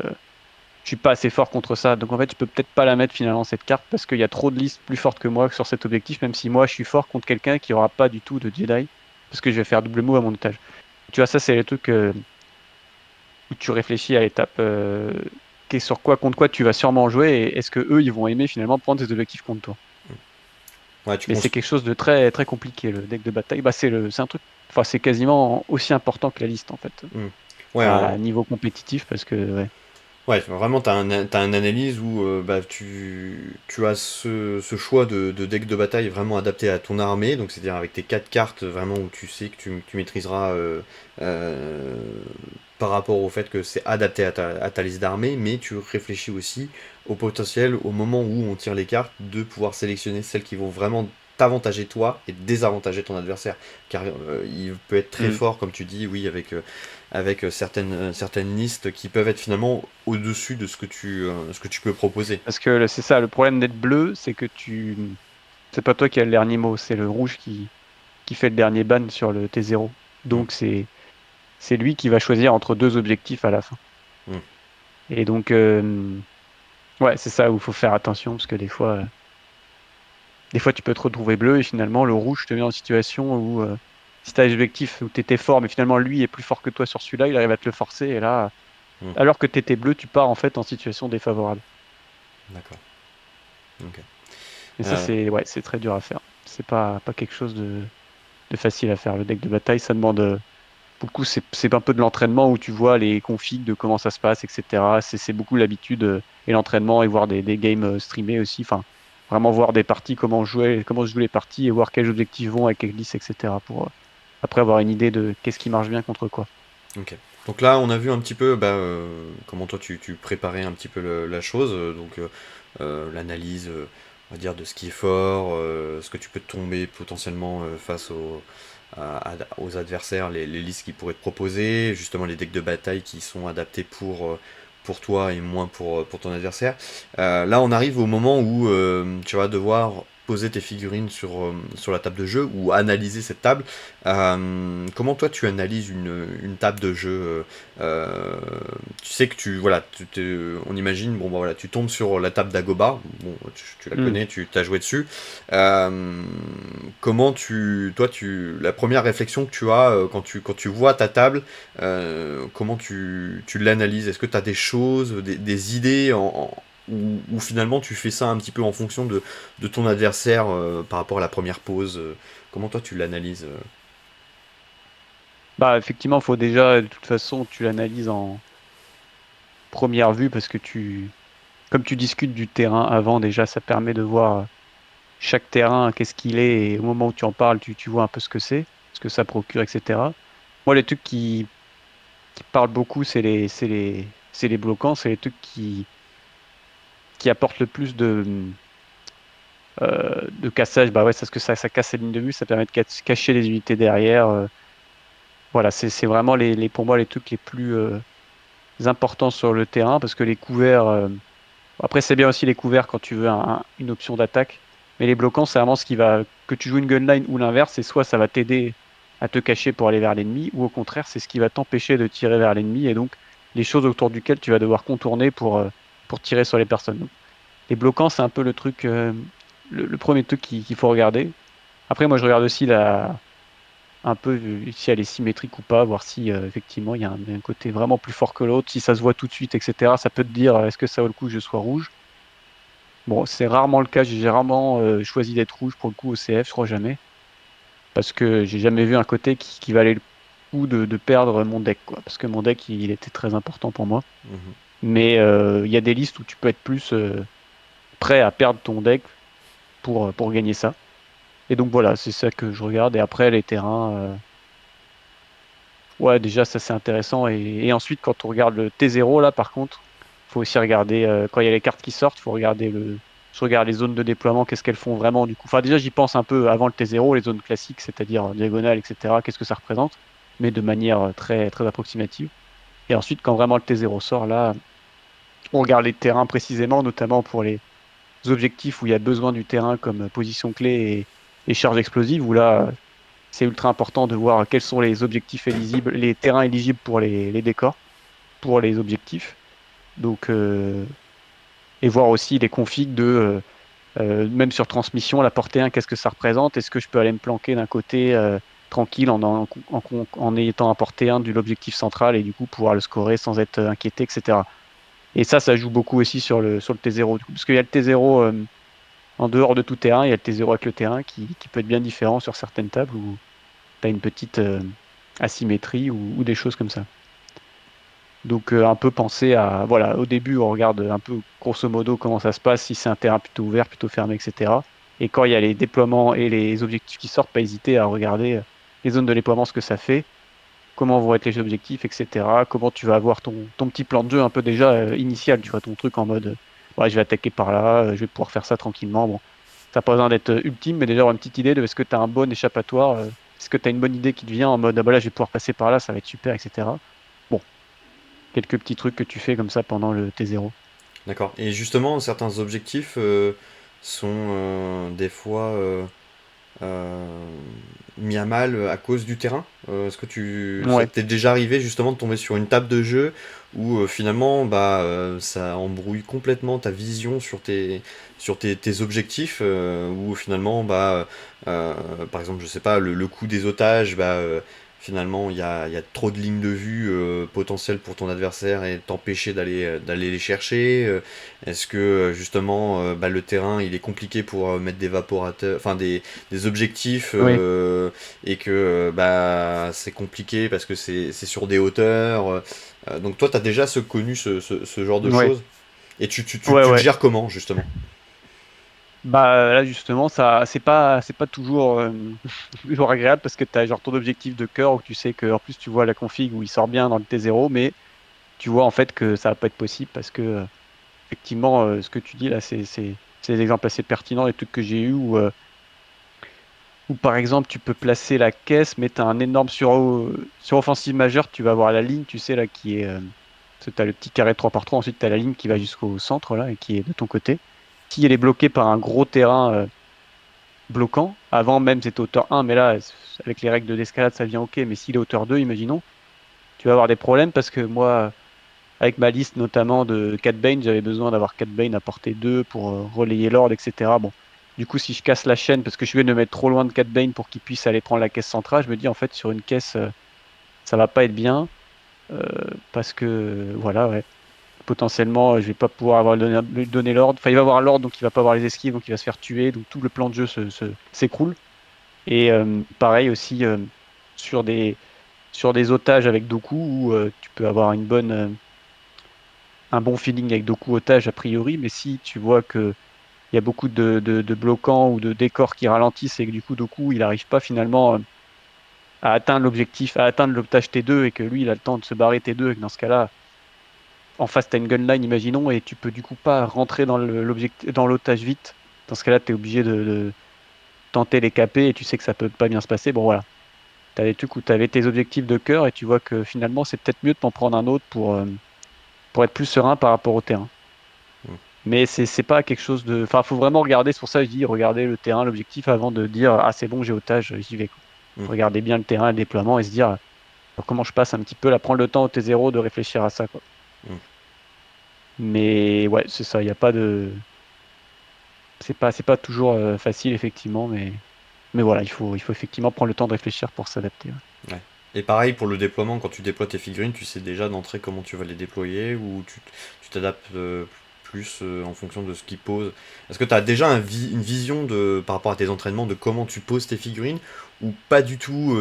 je suis pas assez fort contre ça. Donc, en fait, tu peux peut-être pas la mettre finalement, cette carte, parce qu'il y a trop de listes plus fortes que moi sur cet objectif, même si moi, je suis fort contre quelqu'un qui aura pas du tout de Jedi, parce que je vais faire double move à mon otage. Tu vois, ça, c'est le truc où tu réfléchis à l'étape. Sur quoi, contre quoi tu vas sûrement jouer et est-ce que eux ils vont aimer finalement prendre des objectifs contre toi. Ouais, tu Mais c'est penses. quelque chose de très très compliqué le deck de bataille. Bah c'est un truc, enfin c'est quasiment aussi important que la liste en fait, Hmm. Ouais, à niveau compétitif parce que ouais. ouais, vraiment, t'as une analyse où bah, tu as ce choix de deck de bataille vraiment adapté à ton armée, donc c'est-à-dire avec tes 4 cartes vraiment où tu sais que tu maîtriseras euh, par rapport au fait que c'est adapté à ta liste d'armée, mais tu réfléchis aussi au potentiel, au moment où on tire les cartes, de pouvoir sélectionner celles qui vont vraiment t'avantager toi et désavantager ton adversaire. Car il peut être très Mm. fort, comme tu dis, oui, avec certaines listes qui peuvent être finalement au-dessus de ce que tu peux proposer. Parce que c'est ça le problème d'être bleu, c'est que c'est pas toi qui as le dernier mot, c'est le rouge qui fait le dernier ban sur le T0. Mm, Donc c'est lui qui va choisir entre 2 objectifs à la fin. mm. Et donc ouais, c'est ça où il faut faire attention parce que des fois, tu peux te retrouver bleu et finalement, le rouge te met en situation où, si tu as l'objectif où tu étais fort, mais finalement, lui est plus fort que toi sur celui-là, il arrive à te le forcer. Et là, Mm. alors que tu étais bleu, tu pars en fait en situation défavorable. D'accord. Ok. Et ça, Euh, c'est ouais, c'est très dur à faire. C'est pas quelque chose de facile à faire. Le deck de bataille, ça demande beaucoup. C'est un peu de l'entraînement où tu vois les configs de comment ça se passe, etc. C'est beaucoup l'habitude et l'entraînement et voir des games streamés aussi. Enfin, vraiment voir des parties, comment se jouent les parties et voir quels objectifs vont avec quelles listes, etc. pour après avoir une idée de qu'est-ce qui marche bien contre quoi. ok. Donc là, on a vu un petit peu bah, comment toi tu préparais un petit peu la chose, l'analyse, on va dire, de ce qui est fort, ce que tu peux tomber potentiellement face aux adversaires, les listes qui pourraient te proposer, justement les decks de bataille qui sont adaptés pour toi et moins pour ton adversaire. Là, on arrive au moment où tu vas devoir poser tes figurines sur la table de jeu ou analyser cette table. Comment toi tu analyses une table de jeu tu sais que voilà, on imagine, bon bah voilà, tu tombes sur la table d'Agoba, bon, tu la Hmm. connais, tu t'as joué dessus. Euh, comment la première réflexion que tu as quand tu vois ta table, comment tu l'analyses? Est-ce que tu as des choses, des idées ou finalement tu fais ça un petit peu en fonction de ton adversaire par rapport à la première pause comment toi tu l'analyses Bah, effectivement, il faut déjà, de toute façon, tu l'analyses en première vue parce que comme tu discutes du terrain avant, déjà, ça permet de voir chaque terrain, qu'est-ce qu'il est, et au moment où tu en parles, tu vois un peu ce que ça procure, etc. Moi, les trucs qui parlent beaucoup, c'est les bloquants, c'est les trucs qui apportent le plus de cassage. Bah ouais, c'est parce que ça casse la ligne de vue, ça permet de cacher les unités derrière. Voilà, c'est vraiment pour moi les trucs les plus importants sur le terrain, parce que les couverts, après c'est bien aussi les couverts quand tu veux une option d'attaque, mais les bloquants, c'est vraiment ce qui va, que tu joues une gunline ou l'inverse, et soit ça va t'aider à te cacher pour aller vers l'ennemi, ou au contraire, c'est ce qui va t'empêcher de tirer vers l'ennemi, et donc les choses autour duquel tu vas devoir contourner pour tirer sur les personnes. Donc, les bloquants, c'est un peu le truc, le premier truc qu'il faut regarder. Après, moi, je regarde aussi un peu si elle est symétrique ou pas, voir si effectivement il y a un côté vraiment plus fort que l'autre, si ça se voit tout de suite, etc. Ça peut te dire est-ce que ça vaut le coup que je sois rouge? Bon, c'est rarement le cas, j'ai rarement choisi d'être rouge pour le coup au CF, je crois jamais, parce que j'ai jamais vu un côté qui valait le coup de perdre mon deck, quoi, parce que mon deck il était très important pour moi. Mhm. Mais il y a des listes où tu peux être plus prêt à perdre ton deck pour gagner ça. Et donc voilà, c'est ça que je regarde. Et après, les terrains, ouais, déjà, ça c'est intéressant. Et ensuite, quand on regarde le T0, là, par contre, faut aussi regarder, quand il y a les cartes qui sortent, faut regarder je regarde les zones de déploiement, qu'est-ce qu'elles font vraiment du coup. Enfin, déjà, j'y pense un peu avant le T0, les zones classiques, c'est-à-dire diagonale, etc. Qu'est-ce que ça représente, mais de manière très, très approximative. Et ensuite, quand vraiment le T0 sort, là, on regarde les terrains précisément, notamment pour les objectifs où il y a besoin du terrain comme position clé et charge explosive, où là, c'est ultra important de voir quels sont les objectifs éligibles, les terrains éligibles pour les décors, pour les objectifs. Donc, et voir aussi les configs même sur transmission, la portée 1, qu'est-ce que ça représente? Est-ce que je peux aller me planquer d'un côté tranquille en étant à portée 1 de l'objectif central et du coup pouvoir le scorer sans être inquiété, etc. Et ça joue beaucoup aussi sur le T0, du coup, parce qu'il y a le T0 en dehors de tout terrain, il y a le T0 avec le terrain qui peut être bien différent sur certaines tables où tu as une petite asymétrie ou des choses comme ça. Donc un peu penser à, voilà, au début on regarde un peu grosso modo comment ça se passe, si c'est un terrain plutôt ouvert, plutôt fermé, etc. Et quand il y a les déploiements et les objectifs qui sortent, pas hésiter à regarder les zones de déploiement, ce que ça fait, comment vont être les objectifs, etc. Comment tu vas avoir ton petit plan de jeu un peu déjà initial, tu vois, ton truc en mode, ouais, je vais attaquer par là, je vais pouvoir faire ça tranquillement. Bon, ça n'a pas besoin d'être ultime, mais déjà avoir une petite idée de est-ce que tu as un bon échappatoire, est-ce que tu as une bonne idée qui te vient en mode, ah bah là je vais pouvoir passer par là, ça va être super, etc. Bon, quelques petits trucs que tu fais comme ça pendant le T0. D'accord. Et justement, certains objectifs sont des fois euh, mis à mal à cause du terrain. Est-ce que ça Ouais. t'est déjà arrivé justement de tomber sur une table de jeu où finalement ça embrouille complètement ta vision tes objectifs, où finalement par exemple je sais pas le coup des otages finalement il y a trop de lignes de vue potentielles pour ton adversaire et t'empêcher d'aller les chercher. Est-ce que justement le terrain il est compliqué pour mettre des vaporateurs, enfin des objectifs Oui. et que c'est compliqué parce que c'est sur des hauteurs. Donc toi, tu as déjà connu ce genre de Ouais. choses et Ouais, tu le ouais. gères comment justement? Bah là justement, ça c'est pas toujours, toujours agréable parce que tu as genre ton objectif de cœur où tu sais que en plus tu vois la config où il sort bien dans le T0, mais tu vois en fait que ça va pas être possible parce que effectivement ce que tu dis là c'est des exemples assez pertinents, les trucs que j'ai eu où par exemple tu peux placer la caisse mais tu as un énorme suroffensive majeure, tu vas avoir la ligne, tu sais là qui est tu as le petit carré de 3 par 3, ensuite tu as la ligne qui va jusqu'au centre là et qui est de ton côté. Si elle est bloquée par un gros terrain bloquant. Avant même, c'était hauteur 1, mais là, avec les règles d'escalade, ça vient OK. Mais s'il est hauteur 2, imaginons, tu vas avoir des problèmes parce que moi, avec ma liste notamment de Cat Bane, j'avais besoin d'avoir Cat Bane à portée 2 pour relayer l'ordre, etc. Bon, du coup, si je casse la chaîne parce que je vais me mettre trop loin de Cat Bane pour qu'il puisse aller prendre la caisse centrale, je me dis en fait, sur une caisse, ça va pas être bien euh, parce que, voilà, ouais. Potentiellement, je vais pas pouvoir lui donner l'ordre. Enfin, il va avoir l'ordre, donc il va pas avoir les esquives, donc il va se faire tuer. Donc tout le plan de jeu s'écroule. Et pareil aussi sur sur des otages avec Doku où tu peux avoir un bon feeling avec Doku otage a priori, mais si tu vois que il y a beaucoup de bloquants ou de décors qui ralentissent et que du coup Doku il n'arrive pas finalement à atteindre l'objectif, à atteindre l'otage T2 et que lui il a le temps de se barrer T2 et que dans ce cas-là, en face tu as une gunline imaginons et tu peux du coup pas rentrer dans dans l'otage vite. Dans ce cas-là, tu es obligé de tenter les KP et tu sais que ça peut pas bien se passer. Bon voilà. Tu as des trucs où tu avais tes objectifs de cœur et tu vois que finalement, c'est peut-être mieux de t'en prendre un autre pour être plus serein par rapport au terrain. Mais c'est pas quelque chose Enfin, faut vraiment regarder, c'est pour ça que je dis, regarder le terrain, l'objectif avant de dire, ah, c'est bon, j'ai otage, j'y vais, quoi. Mm. regarder bien le terrain, le déploiement et se dire comment je passe un petit peu, là, prendre le temps au T0 de réfléchir à ça, quoi. Mm. Mais ouais, c'est ça, il n'y a pas de. C'est pas toujours facile, effectivement, mais voilà, il faut effectivement prendre le temps de réfléchir pour s'adapter. Ouais. Ouais. Et pareil pour le déploiement, quand tu déploies tes figurines, tu sais déjà d'entrée comment tu vas les déployer ou tu t'adaptes plus en fonction de ce qu'ils posent. Est-ce que tu as déjà une vision par rapport à tes entraînements de comment tu poses tes figurines ou pas du tout,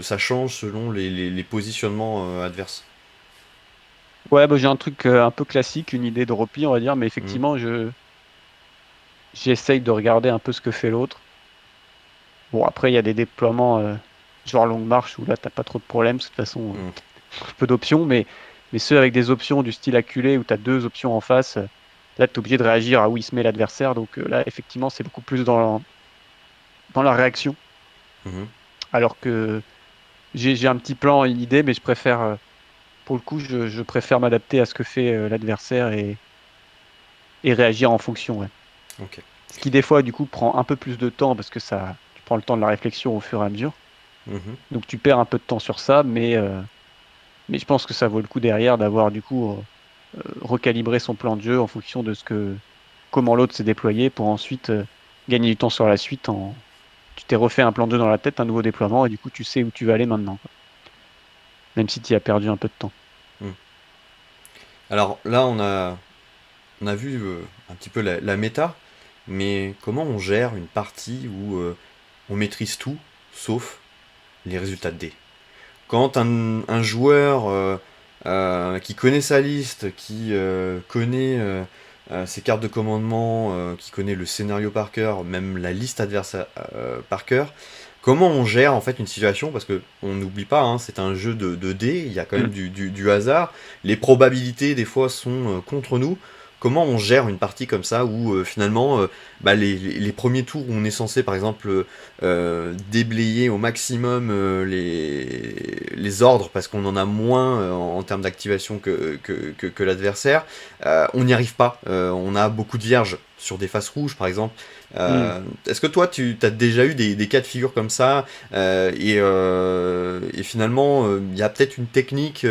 ça change selon les positionnements adverses? Ouais, bah, j'ai un truc un peu classique, une idée de repli, on va dire, mais Mhm. effectivement, j'essaye de regarder un peu ce que fait l'autre. Bon, après, il y a des déploiements genre longue marche où là, t'as pas trop de problèmes, parce que de toute façon, Mhm. peu d'options, mais ceux avec des options du style acculé où tu as deux options en face, là, tu es obligé de réagir à où il se met l'adversaire. Donc là, effectivement, c'est beaucoup plus dans la réaction. Mhm. Alors que j'ai un petit plan, une idée, mais je préfère, pour le coup, je préfère m'adapter à ce que fait l'adversaire et réagir en fonction. Ouais. Ok. Ce qui, des fois, du coup, prend un peu plus de temps parce que ça, tu prends le temps de la réflexion au fur et à mesure. Mhm. Donc tu perds un peu de temps sur ça, mais je pense que ça vaut le coup derrière d'avoir, du coup, recalibrer son plan de jeu en fonction de comment l'autre s'est déployé pour ensuite gagner du temps sur la suite. Tu t'es refait un plan de jeu dans la tête, un nouveau déploiement, et du coup, tu sais où tu vas aller maintenant, quoi. Même si tu y as perdu un peu de temps. Mhm. Alors là, on a vu un petit peu la méta, mais comment on gère une partie où on maîtrise tout sauf les résultats de dés? Quand un joueur qui connaît sa liste, qui connaît ses cartes de commandement, qui connaît le scénario par cœur, même la liste adverse par cœur, comment on gère en fait une situation? Parce que on n'oublie pas, hein, c'est un jeu de dés, il y a quand Mm. même du hasard, les probabilités des fois sont contre nous. Comment on gère une partie comme ça où finalement bah, les premiers tours où on est censé par exemple déblayer au maximum les ordres parce qu'on en a moins en termes d'activation que l'adversaire. On n'y arrive pas. On a beaucoup de vierges sur des faces rouges par exemple. Mm. Est-ce que toi tu as déjà eu des cas de figure comme ça et finalement il y a peut-être une technique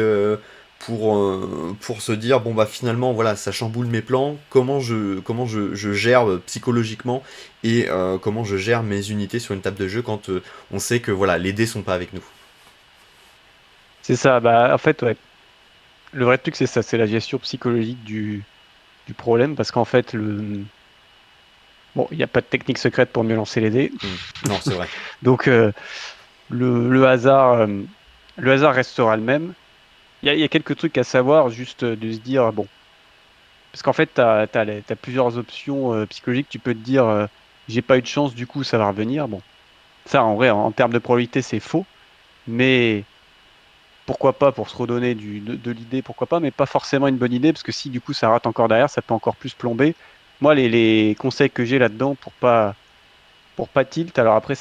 pour se dire bon bah finalement voilà ça chamboule mes plans, comment je gère psychologiquement et comment je gère mes unités sur une table de jeu quand on sait que voilà les dés sont pas avec nous. C'est ça, bah, en fait, ouais. Le vrai truc, c'est ça, c'est la gestion psychologique du problème, parce qu'en fait, bon, il n'y a pas de technique secrète pour mieux lancer les dés. Hmm. Non, c'est vrai. Donc, le hasard, le hasard restera le même. Il y a quelques trucs à savoir, juste de se dire, bon, parce qu'en fait, tu as plusieurs options psychologiques. Tu peux te dire, j'ai pas eu de chance, du coup, ça va revenir. Bon, ça, en vrai, en termes de probabilité, c'est faux. Mais pourquoi pas pour se redonner de l'idée, pourquoi pas, mais pas forcément une bonne idée, parce que si du coup ça rate encore derrière, ça peut encore plus plomber. Moi, les conseils que j'ai là-dedans pour pas tilt, alors après,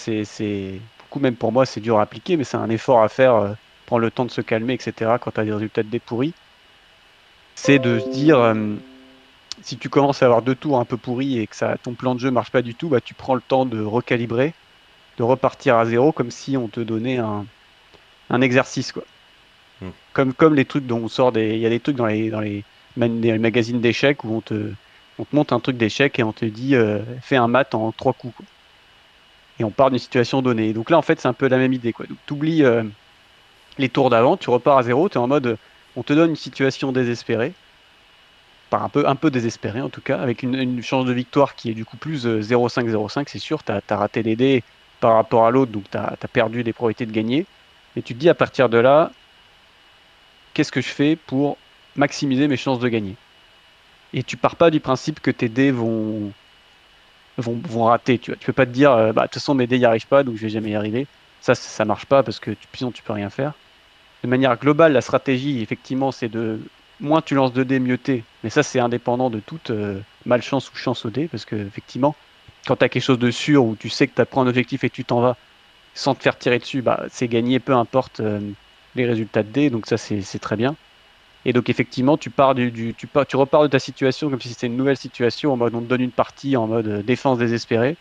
beaucoup, même pour moi, c'est dur à appliquer, mais c'est un effort à faire, prendre le temps de se calmer, etc., quand tu as des résultats de dés pourris, c'est de se dire, si tu commences à avoir deux tours un peu pourris et que ton plan de jeu marche pas du tout, bah, tu prends le temps de recalibrer, de repartir à zéro, comme si on te donnait un exercice, quoi. Hmm. Comme les trucs dont on sort il y a des trucs dans les magazines d'échecs où on te montre un truc d'échecs et on te dit, fais un mat en trois coups, quoi. Et on part d'une situation donnée. Donc là, en fait, c'est un peu la même idée, quoi. Donc, tu oublies les tours d'avant, tu repars à zéro, tu es en mode, on te donne une situation désespérée, par un peu désespérée en tout cas, avec une chance de victoire qui est du coup plus 0,5, c'est sûr, tu as raté les dés par rapport à l'autre, donc tu as perdu des probabilités de gagner. Et tu te dis à partir de là, qu'est-ce que je fais pour maximiser mes chances de gagner? Et tu pars pas du principe que tes dés vont rater, tu vois. Tu peux pas te dire, bah, de toute façon, mes dés n'y arrivent pas, donc je vais jamais y arriver. Ça marche pas parce que sinon, tu peux rien faire. De manière globale, la stratégie, effectivement, c'est moins tu lances de dés, mieux t'es. Mais ça, c'est indépendant de toute malchance ou chance au dé, parce que, effectivement, quand tu as quelque chose de sûr où tu sais que tu as un objectif et tu t'en vas sans te faire tirer dessus, bah, c'est gagné, peu importe les résultats de dés, donc ça, c'est très bien. Et donc effectivement, tu repars de ta situation comme si c'était une nouvelle situation, en mode on te donne une partie en mode défense désespérée.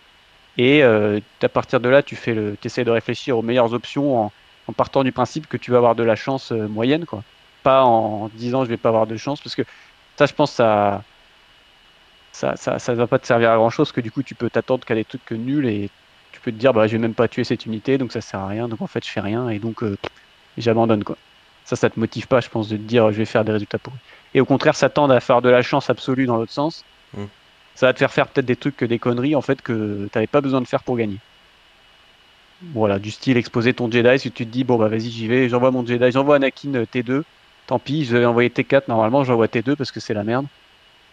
Et à partir de là, tu essaies de réfléchir aux meilleures options en partant du principe que tu vas avoir de la chance moyenne, quoi. Pas en disant je vais pas avoir de chance, parce que ça, je pense, ça va pas te servir à grand-chose, que du coup, tu peux t'attendre qu'à des trucs que nuls et tu peux te dire, bah, je vais même pas tuer cette unité, donc ça sert à rien, donc en fait, je fais rien et donc j'abandonne, quoi. Ça te motive pas, je pense, de te dire, je vais faire des résultats pourris. Et au contraire, s'attendre à faire de la chance absolue dans l'autre sens, Hmm. ça va te faire faire peut-être des trucs que des conneries, en fait, que t'avais pas besoin de faire pour gagner. Voilà, du style exposer ton Jedi, si tu te dis, bon, bah vas-y, j'y vais, j'envoie mon Jedi, j'envoie Anakin T2, tant pis, je vais envoyer T4, normalement, j'envoie T2 parce que c'est la merde.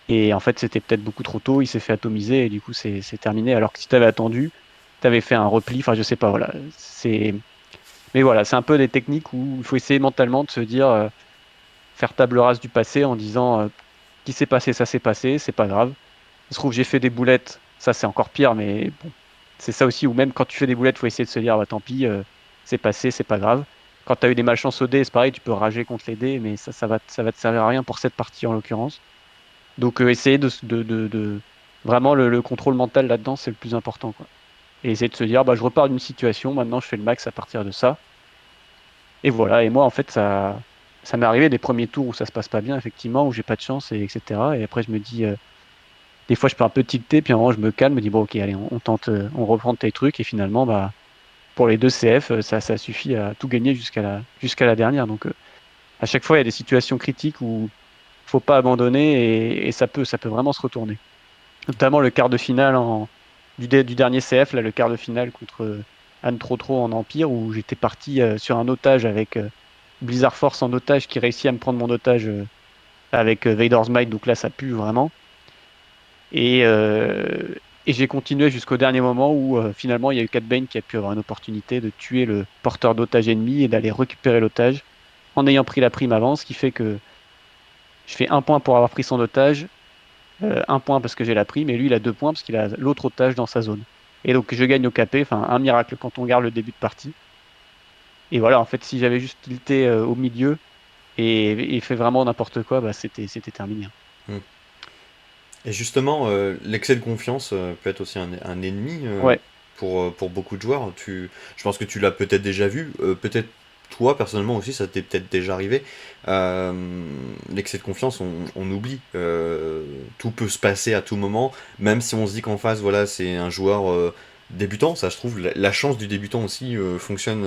Et en fait, c'était peut-être beaucoup trop tôt, il s'est fait atomiser et du coup, c'est terminé. Alors que si tu avais attendu, tu avais fait un repli, enfin, je sais pas, voilà. Mais voilà, c'est un peu des techniques où il faut essayer mentalement de se dire, faire table rase du passé en disant, qui s'est passé, ça s'est passé, c'est pas grave. Il se trouve, j'ai fait des boulettes, ça c'est encore pire, mais bon, c'est ça aussi, ou même quand tu fais des boulettes, il faut essayer de se dire, bah tant pis, c'est passé, c'est pas grave. Quand tu as eu des malchances au dé, c'est pareil, tu peux rager contre les dés, mais ça va te servir à rien pour cette partie en l'occurrence. Donc, essayer vraiment le contrôle mental là-dedans, c'est le plus important, quoi. Et essayer de se dire, bah, je repars d'une situation, maintenant je fais le max à partir de ça. Et voilà. Et moi, en fait, ça m'est arrivé des premiers tours où ça se passe pas bien, effectivement, où j'ai pas de chance, etc. Et après, je me dis, des fois, je peux un peu tilter, puis à un moment, je me calme, je me dis, bon, ok, allez, on tente, on reprend tes trucs. Et finalement, bah, pour les deux CF, ça suffit à tout gagner jusqu'à la dernière. Donc, à chaque fois, il y a des situations critiques où faut pas abandonner et ça peut vraiment se retourner. Notamment le quart de finale du dernier CF, là, le quart de finale contre Anne Trotro en Empire, où j'étais parti sur un otage avec Blizzard Force en otage qui réussit à me prendre mon otage avec Vader's Might, donc là ça pue vraiment. Et, euh, et j'ai continué jusqu'au dernier moment où finalement il y a eu Cat Bane qui a pu avoir une opportunité de tuer le porteur d'otage ennemi et d'aller récupérer l'otage en ayant pris la prime avant, ce qui fait que je fais un point pour avoir pris son otage, un point parce que j'ai la prime, et lui, il a 2 points parce qu'il a l'autre otage dans sa zone. Et donc, je gagne au capé, enfin, un miracle quand on regarde le début de partie. Et voilà, en fait, si j'avais juste tilté au milieu et fait vraiment n'importe quoi, bah, c'était terminé, hein. Hmm. Et justement, l'excès de confiance peut être aussi un ennemi Ouais, pour beaucoup de joueurs. Je pense que tu l'as peut-être déjà vu, peut-être toi personnellement aussi, ça t'est peut-être déjà arrivé. Euh, L'excès de confiance, on oublie. Tout peut se passer à tout moment, même si on se dit qu'en face, voilà, c'est un joueur débutant. Ça, je trouve, la chance du débutant aussi fonctionne.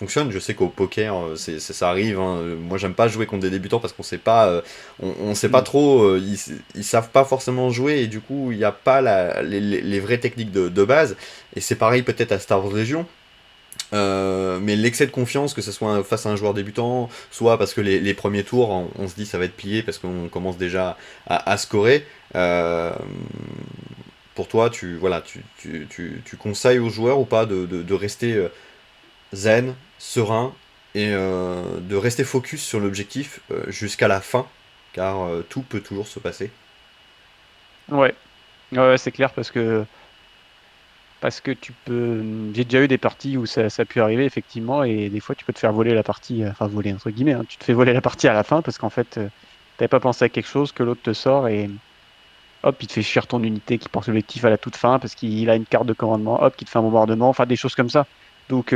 Je sais qu'au poker, ça arrive, hein. Moi, j'aime pas jouer contre des débutants parce qu'on sait pas. On sait pas mm, trop, ils savent pas forcément jouer et du coup il n'y a pas les vraies techniques de base. Et c'est pareil peut-être à Star Wars Legion. Mais l'excès de confiance, que ce soit face à un joueur débutant, soit parce que les premiers tours, on se dit ça va être plié parce qu'on commence déjà à scorer. Pour toi, voilà, tu conseilles aux joueurs ou pas de rester zen, serein et de rester focus sur l'objectif jusqu'à la fin, car tout peut toujours se passer. ouais, ouais, c'est clair parce que tu peux. J'ai déjà eu des parties où ça a pu arriver, effectivement, et des fois, tu peux te faire voler la partie, enfin, voler, entre guillemets, hein. Tu te fais voler la partie à la fin parce qu'en fait, t'avais pas pensé à quelque chose que l'autre te sort et hop, il te fait fuir ton unité qui porte l'objectif à la toute fin parce qu'il a une carte de commandement, hop, qui te fait un bombardement, enfin des choses comme ça. Donc,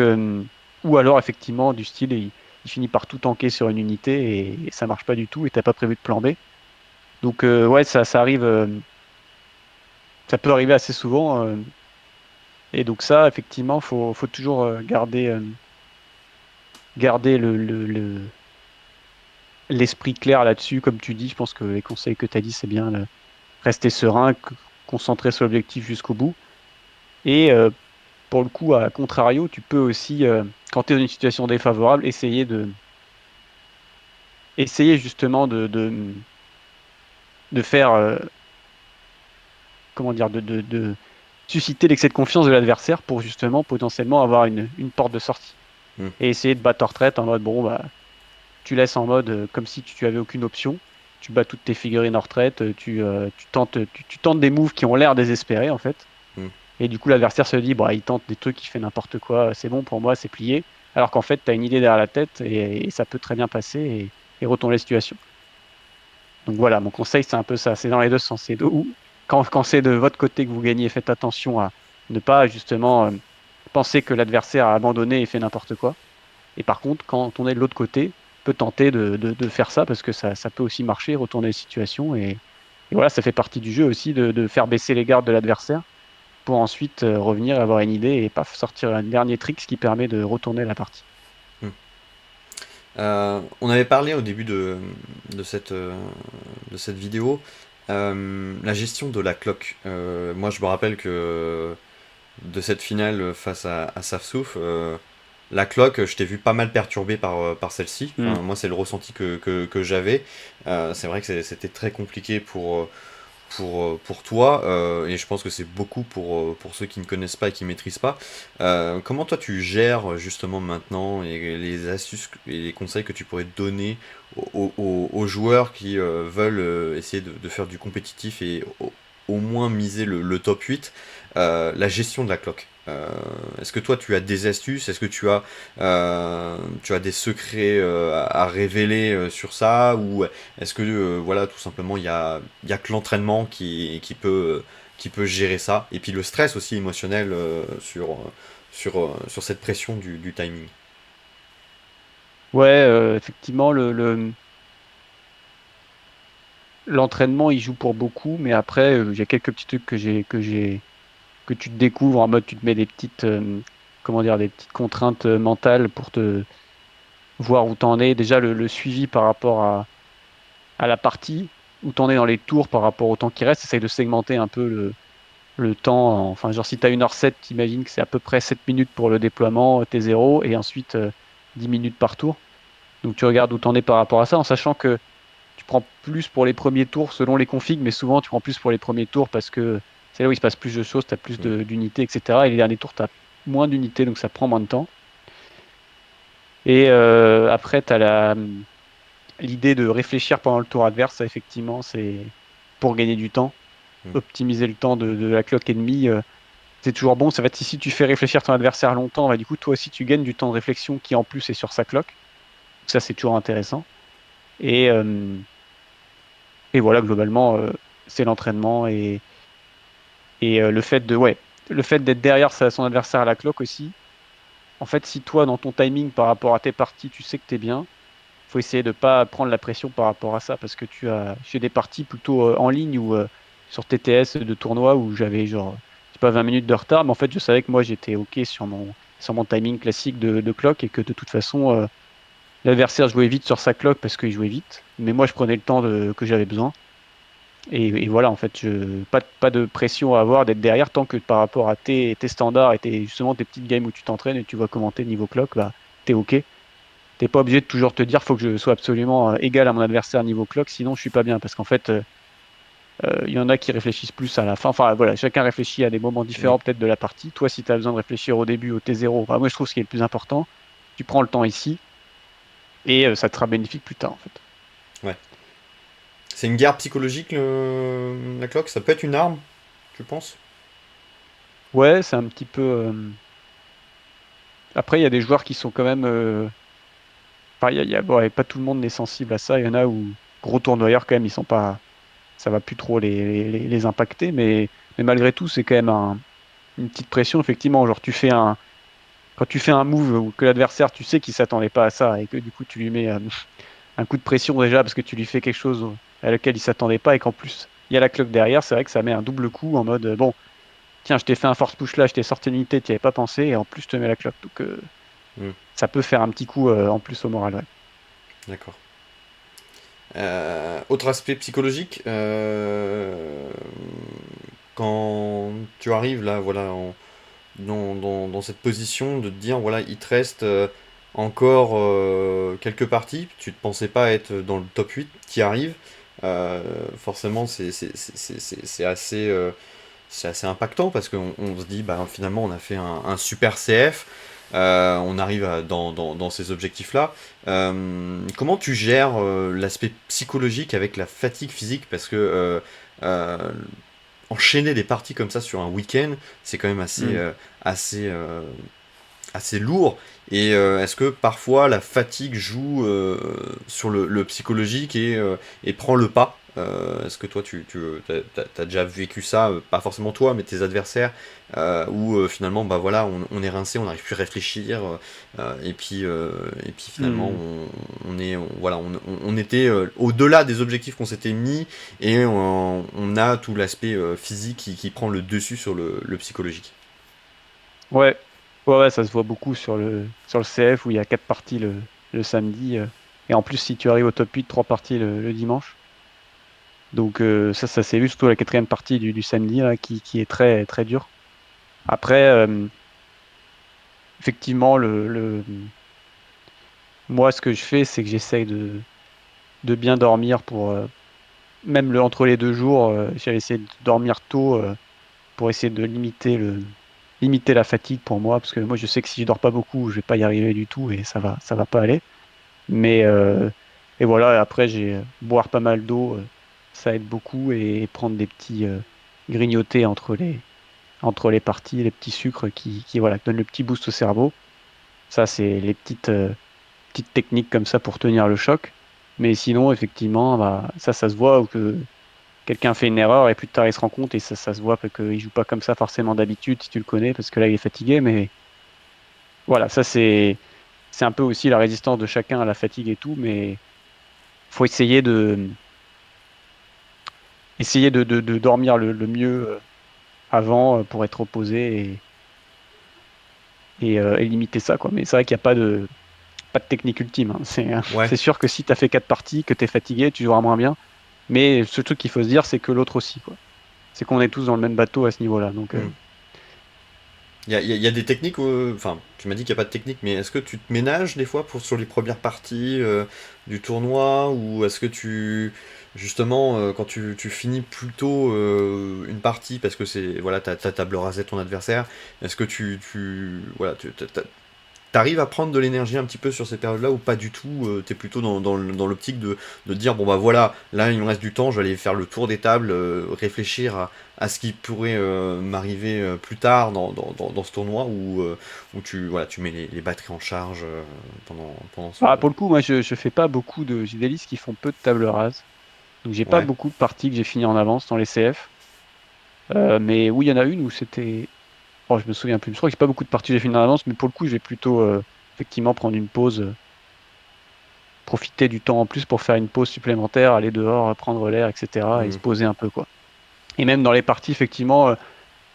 ou alors effectivement, du style, il finit par tout tanker sur une unité et ça marche pas du tout et t'as pas prévu de plan B. Donc, ouais, ça arrive, ça peut arriver assez souvent. Et donc, ça, effectivement, faut toujours garder l'esprit clair là-dessus. Comme tu dis, je pense que les conseils que tu as dit, c'est bien, rester serein, concentrer sur l'objectif jusqu'au bout. Et pour le coup, à contrario, tu peux aussi, quand tu es dans une situation défavorable, essayer justement de faire, comment dire, de susciter l'excès de confiance de l'adversaire pour justement potentiellement avoir une porte de sortie. Hmm. Et essayer de battre ta retraite en mode, bon, bah, tu laisses en mode comme si tu avais aucune option. Tu bats toutes tes figurines en retraite, tu tentes des moves qui ont l'air désespérés en fait. Hmm. Et du coup, l'adversaire se dit, bah, il tente des trucs, il fait n'importe quoi, c'est bon pour moi, c'est plié. Alors qu'en fait, tu as une idée derrière la tête et ça peut très bien passer et retourner la situation. Donc voilà, mon conseil, c'est un peu ça, c'est dans les deux sens. Quand c'est de votre côté que vous gagnez, faites attention à Ne pas justement penser que l'adversaire a abandonné et fait n'importe quoi. Et par contre, quand on est de l'autre côté, peut tenter de faire ça parce que ça peut aussi marcher, retourner les situations. Et voilà, ça fait partie du jeu aussi de faire baisser les gardes de l'adversaire pour ensuite revenir, avoir une idée et paf, sortir un dernier trick, ce qui permet de retourner la partie. Hmm. On avait parlé au début de de cette vidéo, la gestion de la cloque. Moi, je me rappelle que de cette finale face à Safsouf, la cloque, je t'ai vu pas mal perturbé par celle-ci. Hmm. Enfin, moi, c'est le ressenti que j'avais. C'est vrai que c'était très compliqué pour toi, et je pense que c'est beaucoup pour ceux qui ne connaissent pas et qui ne maîtrisent pas. Comment toi tu gères justement maintenant et les astuces et les conseils que tu pourrais donner aux joueurs qui veulent essayer de faire du compétitif et au moins miser le top 8, la gestion de la cloque. Est-ce que toi tu as des astuces? Est-ce que tu as des secrets à révéler sur ça? Ou est-ce que voilà, tout simplement il y a que l'entraînement qui peut gérer ça? Et puis le stress aussi émotionnel sur cette pression du timing. Ouais, effectivement, l'entraînement, il joue pour beaucoup, mais après, il y a quelques petits trucs que tu te découvres en mode, tu te mets des petites, comment dire, des petites contraintes mentales pour te voir où t'en es. Déjà, le suivi par rapport à la partie, où t'en es dans les tours par rapport au temps qui reste, essaye de segmenter un peu le temps. Enfin, genre, si t'as 1h07, t'imagines que c'est à peu près 7 minutes pour le déploiement, t'es 0, et ensuite 10 minutes par tour. Donc, tu regardes où t'en es par rapport à ça, en sachant que tu prends plus pour les premiers tours selon les configs, mais souvent tu prends plus pour les premiers tours parce que c'est là où il se passe plus de choses, tu as plus Mm. d'unités, etc. Et les derniers tours, tu as moins d'unités, donc ça prend moins de temps. Et après, tu as l'idée de réfléchir pendant le tour adverse, ça, effectivement, c'est pour gagner du temps, Mm. optimiser le temps de la cloque ennemie. C'est toujours bon. Ça va être si tu fais réfléchir ton adversaire longtemps, bah, du coup, toi aussi, tu gagnes du temps de réflexion qui en plus est sur sa cloque. Donc ça, c'est toujours intéressant. Et, euh, et voilà, globalement, c'est l'entraînement et le fait d'être derrière son adversaire à la cloque aussi. En fait, si toi, dans ton timing par rapport à tes parties, tu sais que tu es bien, faut essayer de pas prendre la pression par rapport à ça parce que j'ai des parties plutôt en ligne ou sur TTS de tournoi où j'avais genre, je sais pas, 20 minutes de retard, mais en fait, je savais que moi, j'étais OK sur mon timing classique de clock et que de toute façon, l'adversaire jouait vite sur sa clock parce qu'il jouait vite, mais moi, je prenais le temps que j'avais besoin. Et voilà, en fait, pas de pression à avoir d'être derrière tant que par rapport à tes standards et justement tes petites games où tu t'entraînes et tu vois commenter niveau clock, bah, t'es OK. T'es pas obligé de toujours te dire, faut que je sois absolument égal à mon adversaire niveau clock, sinon je suis pas bien. Parce qu'en fait, il y en a qui réfléchissent plus à la fin. Enfin, voilà, chacun réfléchit à des moments Mm. différents peut-être de la partie. Toi, si tu as besoin de réfléchir au début, au T0, enfin, moi je trouve ce qui est le plus important, tu prends le temps ici et ça te sera bénéfique plus tard, en fait. Ouais. C'est une guerre psychologique, la cloque? Ça peut être une arme, tu penses? Ouais, c'est un petit peu. Après, il y a des joueurs qui sont quand même. Enfin, ouais, pas tout le monde n'est sensible à ça. Il y en a où, gros tournoyeurs, quand même, ils sont pas. Ça va plus trop les impacter. Mais malgré tout, c'est quand même une petite pression, effectivement. Genre, quand tu fais un move ou que l'adversaire, tu sais qu'il s'attendait pas à ça et que du coup, tu lui mets un coup de pression déjà parce que tu lui fais quelque chose à laquelle il s'attendait pas et qu'en plus, il y a la cloque derrière, c'est vrai que ça met un double coup en mode bon, tiens, je t'ai fait un force push là, je t'ai sorti une unité, tu n'y avais pas pensé et en plus, je te mets la cloque. Donc, Mm. ça peut faire un petit coup en plus au moral, ouais. D'accord. Autre aspect psychologique, quand tu arrives là, voilà, dans cette position de te dire, voilà, il te reste encore quelques parties, tu ne pensais pas être dans le top 8, tu y arrives, forcément c'est assez impactant parce qu'on se dit, bah, finalement, on a fait un super CF, on arrive dans ces objectifs-là. Comment tu gères l'aspect psychologique avec la fatigue physique? Parce que euh, enchaîner des parties comme ça sur un week-end, c'est quand même Hmm. assez, euh, assez lourd. Et est-ce que parfois la fatigue joue sur le psychologique et prend le pas Est-ce que toi, t'as déjà vécu ça, pas forcément toi, mais tes adversaires, où finalement, bah voilà, on est rincé, on n'arrive plus à réfléchir, et puis finalement, Hmm. voilà, on était au-delà des objectifs qu'on s'était mis, et on a tout l'aspect physique qui prend le dessus sur le psychologique. Ouais. Ouais, ça se voit beaucoup sur le CF où il y a 4 parties le samedi. Et en plus, si tu arrives au top 8, 3 parties le dimanche. Donc ça s'est vu surtout la quatrième partie du samedi là, qui est très, très dur. Après, effectivement, moi, ce que je fais, c'est que j'essaye de bien dormir pour, même entre les 2 jours, j'ai essayé de dormir tôt pour essayer de limiter la fatigue pour moi, parce que moi, je sais que si je dors pas beaucoup, je vais pas y arriver du tout et ça va pas aller. Mais et voilà, après, boire pas mal d'eau, ça aide beaucoup et prendre des petits grignotés entre les parties, les petits sucres qui voilà, donnent le petit boost au cerveau. Ça, c'est les petites techniques comme ça pour tenir le choc. Mais sinon, effectivement, bah, ça se voit que quelqu'un fait une erreur et plus tard il se rend compte et ça se voit qu'il joue pas comme ça forcément d'habitude si tu le connais parce que là il est fatigué. Mais voilà, ça c'est un peu aussi la résistance de chacun à la fatigue et tout. Mais faut essayer de dormir le mieux avant pour être reposé et limiter ça, quoi. Mais c'est vrai qu'il n'y a pas de technique ultime, hein. Ouais. C'est sûr que si tu as fait 4 parties, que tu es fatigué, tu joueras moins bien. Mais ce truc qu'il faut se dire, c'est que l'autre aussi, quoi. C'est qu'on est tous dans le même bateau à ce niveau-là. Donc, Hmm. Il y a des techniques, enfin, tu m'as dit qu'il n'y a pas de technique, mais est-ce que tu te ménages des fois sur les premières parties du tournoi, ou est-ce que justement, quand tu finis plutôt une partie, parce que voilà, t'as table rasé ton adversaire, est-ce que voilà, t'arrives à prendre de l'énergie un petit peu sur ces périodes-là, ou pas du tout? T'es plutôt dans l'optique de dire, bon bah voilà, là il me reste du temps, je vais aller faire le tour des tables, réfléchir à ce qui pourrait m'arriver plus tard dans ce tournoi, où voilà, tu mets les batteries en charge pendant ce... pour le coup, moi, je fais pas beaucoup de. J'ai des listes qui font peu de table rase. Donc, j'ai pas Ouais. beaucoup de parties que j'ai fini en avance dans les CF. Mais oui, il y en a une où c'était. Oh, je me souviens plus. Je crois que j'ai pas beaucoup de parties que j'ai fini en avance, mais pour le coup, je vais plutôt effectivement prendre une pause, profiter du temps en plus pour faire une pause supplémentaire, aller dehors, prendre l'air, etc. et Hmm. se poser un peu, quoi. Et même dans les parties, effectivement, de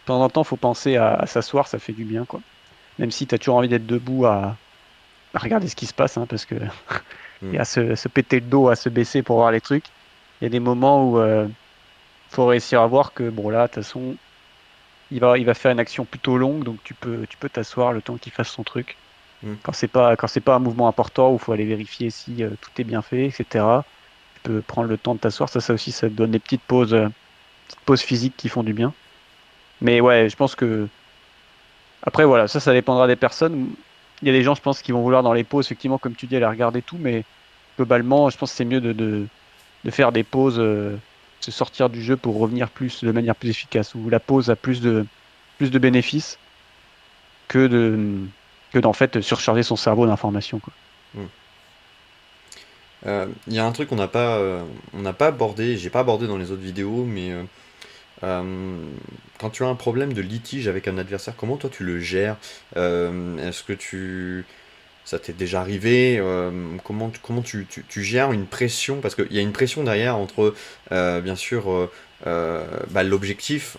temps en temps, faut penser à s'asseoir, ça fait du bien, quoi. Même si tu as toujours envie d'être debout à regarder ce qui se passe, hein, parce que Hmm. et à se péter le dos, à se baisser pour voir les trucs. Il y a des moments où faut réussir à voir que, bon, là, de toute façon, il va faire une action plutôt longue, donc tu peux t'asseoir le temps qu'il fasse son truc. Hmm. Quand c'est pas un mouvement important où il faut aller vérifier si tout est bien fait, etc. Tu peux prendre le temps de t'asseoir. Ça aussi, ça te donne des petites pauses physiques qui font du bien. Mais ouais, je pense que après, voilà, ça dépendra des personnes. Il y a des gens, je pense, qui vont vouloir dans les pauses, effectivement, comme tu dis, aller regarder tout, mais globalement, je pense que c'est mieux de faire des pauses, se sortir du jeu pour revenir de manière plus efficace, où la pause a plus de bénéfices que d'en fait surcharger son cerveau d'informations, quoi. Hmm. Il y a un truc on n'a pas abordé, j'ai pas abordé dans les autres vidéos, mais euh, quand tu as un problème de litige avec un adversaire, comment toi tu le gères? Est-ce que ça t'est déjà arrivé? Comment tu gères une pression? Parce qu'il y a une pression derrière entre, bien sûr, bah, l'objectif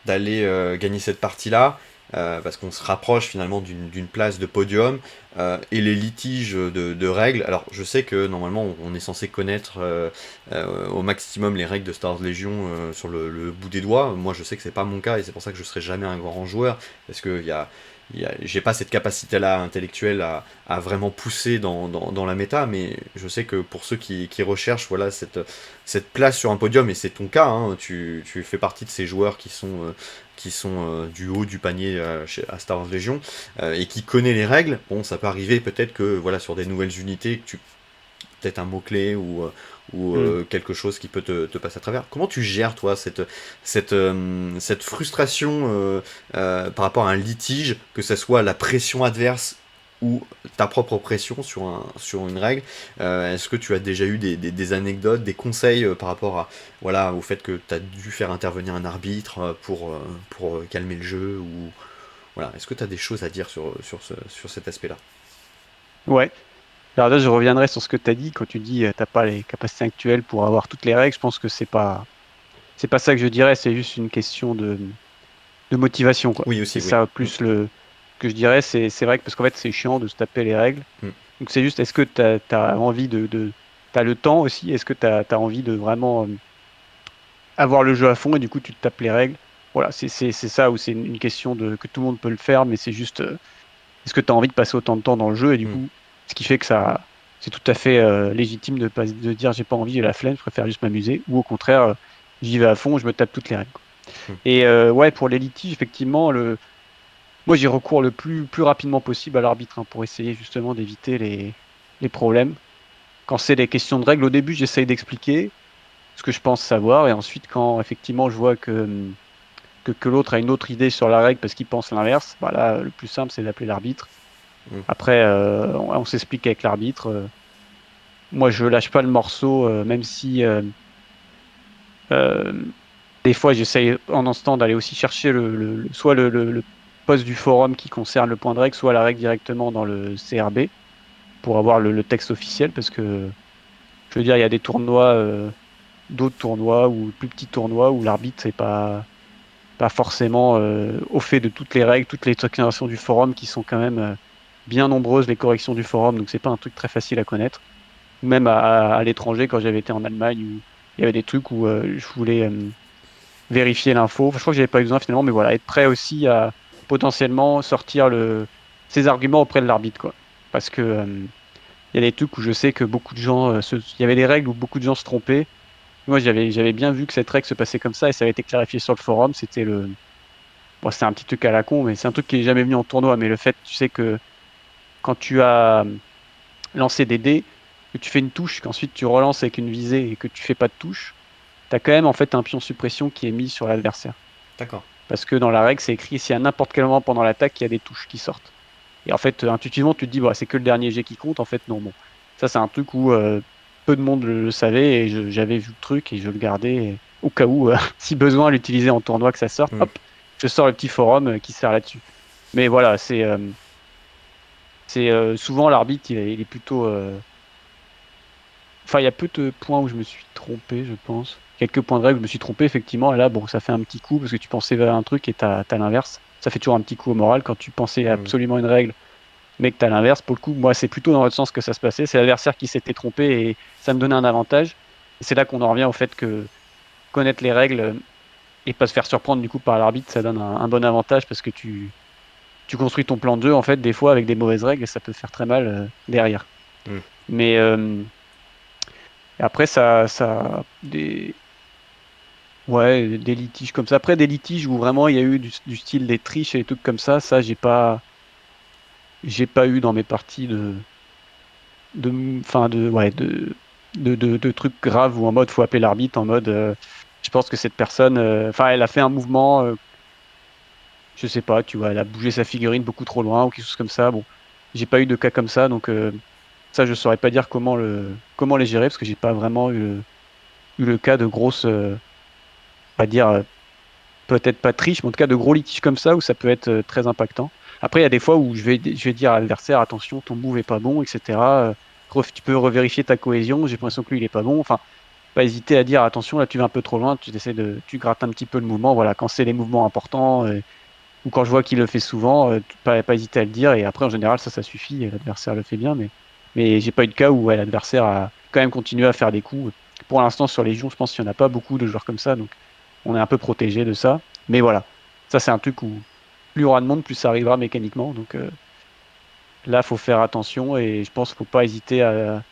d'aller gagner cette partie-là, parce qu'on se rapproche finalement d'une place de podium, et les litiges de règles. Alors je sais que normalement on est censé connaître au maximum les règles de Star Wars Legion sur le bout des doigts. Moi je sais que c'est pas mon cas, et c'est pour ça que je serai jamais un grand joueur, parce que j'ai pas cette capacité-là intellectuelle à vraiment pousser dans la méta, mais je sais que pour ceux qui recherchent voilà, cette place sur un podium, et c'est ton cas, hein, tu fais partie de ces joueurs qui sont du haut du panier à Star Wars Legion, et qui connaît les règles. Bon, ça peut arriver peut-être que voilà, sur des nouvelles unités, que tu peut-être un mot-clé, ou Hmm. quelque chose qui peut te passer à travers. Comment tu gères, toi, cette frustration par rapport à un litige, que ce soit la pression adverse ou ta propre pression sur une règle. Est-ce que tu as déjà eu des anecdotes, des conseils par rapport à, voilà, au fait que tu as dû faire intervenir un arbitre pour calmer le jeu ou voilà, est-ce que tu as des choses à dire sur cet aspect-là? Ouais. Alors là, je reviendrai sur ce que tu as dit quand tu dis t'as pas les capacités actuelles pour avoir toutes les règles. Je pense que c'est pas ça que je dirais, c'est juste une question de motivation, quoi. Oui, C'est aussi, oui. ça plus le que je dirais, c'est vrai que parce qu'en fait, c'est chiant de se taper les règles. Mm. Donc c'est juste, est-ce que tu as envie t'as le temps aussi? Est-ce que tu as envie de vraiment avoir le jeu à fond et du coup, tu te tapes les règles? Voilà, c'est ça où c'est une question de que tout le monde peut le faire, mais c'est juste, est-ce que tu as envie de passer autant de temps dans le jeu? Et du Mm. coup, ce qui fait que ça, c'est tout à fait légitime de dire j'ai pas envie, j'ai la flemme, je préfère juste m'amuser. Ou au contraire, j'y vais à fond, je me tape toutes les règles, quoi. Mm. Et ouais, pour les litiges, effectivement, moi j'y recours le plus rapidement possible à l'arbitre hein, pour essayer justement d'éviter les problèmes. Quand c'est des questions de règles, au début, j'essaye d'expliquer ce que je pense savoir. Et ensuite, quand effectivement je vois que l'autre a une autre idée sur la règle parce qu'il pense l'inverse, bah là, le plus simple, c'est d'appeler l'arbitre. Mm. Après, on s'explique avec l'arbitre. Moi, je lâche pas le morceau, même si euh, des fois, j'essaye en instant d'aller aussi chercher soit le post du forum qui concerne le point de règle, soit la règle directement dans le CRB pour avoir le texte officiel. Parce que, je veux dire, il y a des tournois, d'autres tournois ou plus petits tournois où l'arbitre, c'est pas forcément au fait de toutes les règles, toutes les déclarations du forum qui sont quand même bien nombreuses, les corrections du forum. Donc, c'est pas un truc très facile à connaître. Ou même à l'étranger, quand j'avais été en Allemagne, où il y avait des trucs où je voulais vérifier l'info. Enfin, je crois que j'avais pas eu besoin finalement, mais voilà, être prêt aussi à potentiellement sortir ses arguments auprès de l'arbitre, quoi. Parce que il y a des trucs où je sais que beaucoup de gens, il y avait des règles où beaucoup de gens se trompaient. Moi, j'avais bien vu que cette règle se passait comme ça et ça avait été clarifié sur le forum. Bon, c'est un petit truc à la con, mais c'est un truc qui est jamais venu en tournoi. Mais le fait, tu sais que quand tu as lancé des dés, que tu fais une touche, qu'ensuite tu relances avec une visée et que tu fais pas de touche, tu as quand même en fait un pion suppression qui est mis sur l'adversaire. D'accord. Parce que dans la règle, c'est écrit si à n'importe quel moment pendant l'attaque, il y a des touches qui sortent. Et en fait, intuitivement, tu te dis, bah, c'est que le dernier jet qui compte. En fait, non, bon. Ça, c'est un truc où peu de monde le savait et j'avais vu le truc et je le gardais au cas où, si besoin, l'utiliser en tournoi, que ça sorte. Mm. Hop, je sors le petit forum qui sert là-dessus. Mais voilà, c'est souvent l'arbitre, il est plutôt. Enfin, il y a peu de points où je me suis trompé, je pense. Quelques points de règle, je me suis trompé, effectivement. Et là, bon, ça fait un petit coup parce que tu pensais à un truc et t'as l'inverse. Ça fait toujours un petit coup au moral quand tu pensais Mm. absolument une règle, mais que t'as l'inverse. Pour le coup, moi, c'est plutôt dans l'autre sens que ça se passait. C'est l'adversaire qui s'était trompé et ça me donnait un avantage. Et c'est là qu'on en revient au fait que connaître les règles et pas se faire surprendre du coup par l'arbitre, ça donne un bon avantage parce que tu construis ton plan de jeu, en fait, des fois avec des mauvaises règles et ça peut faire très mal derrière. Mm. Mais après, ouais, des litiges comme ça. Après, des litiges où vraiment il y a eu du style des triches et des trucs comme ça, j'ai pas eu dans mes parties enfin, ouais, de trucs graves où en mode faut appeler l'arbitre, en mode, je pense que cette personne, enfin, elle a fait un mouvement, je sais pas, tu vois, elle a bougé sa figurine beaucoup trop loin ou quelque chose comme ça. Bon, j'ai pas eu de cas comme ça, donc ça, je saurais pas dire comment les gérer parce que j'ai pas vraiment eu le cas de grosses, on va dire, peut-être pas triche, mais en tout cas de gros litiges comme ça où ça peut être très impactant. Après, il y a des fois où je vais dire à l'adversaire, attention, ton move est pas bon, etc. Tu peux revérifier ta cohésion, j'ai l'impression que lui, il est pas bon. Enfin, pas hésiter à dire, attention, là, tu vas un peu trop loin, tu grattes un petit peu le mouvement. Voilà, quand c'est les mouvements importants, ou quand je vois qu'il le fait souvent, pas hésiter à le dire. Et après, en général, ça suffit, et l'adversaire le fait bien, mais j'ai pas eu de cas où ouais, l'adversaire a quand même continué à faire des coups. Pour l'instant, sur les Légion, je pense qu'il n'y en a pas beaucoup de joueurs comme ça, donc on est un peu protégé de ça. Mais voilà, ça c'est un truc où plus il y aura de monde, plus ça arrivera mécaniquement. Donc là, faut faire attention et je pense qu'il faut pas hésiter à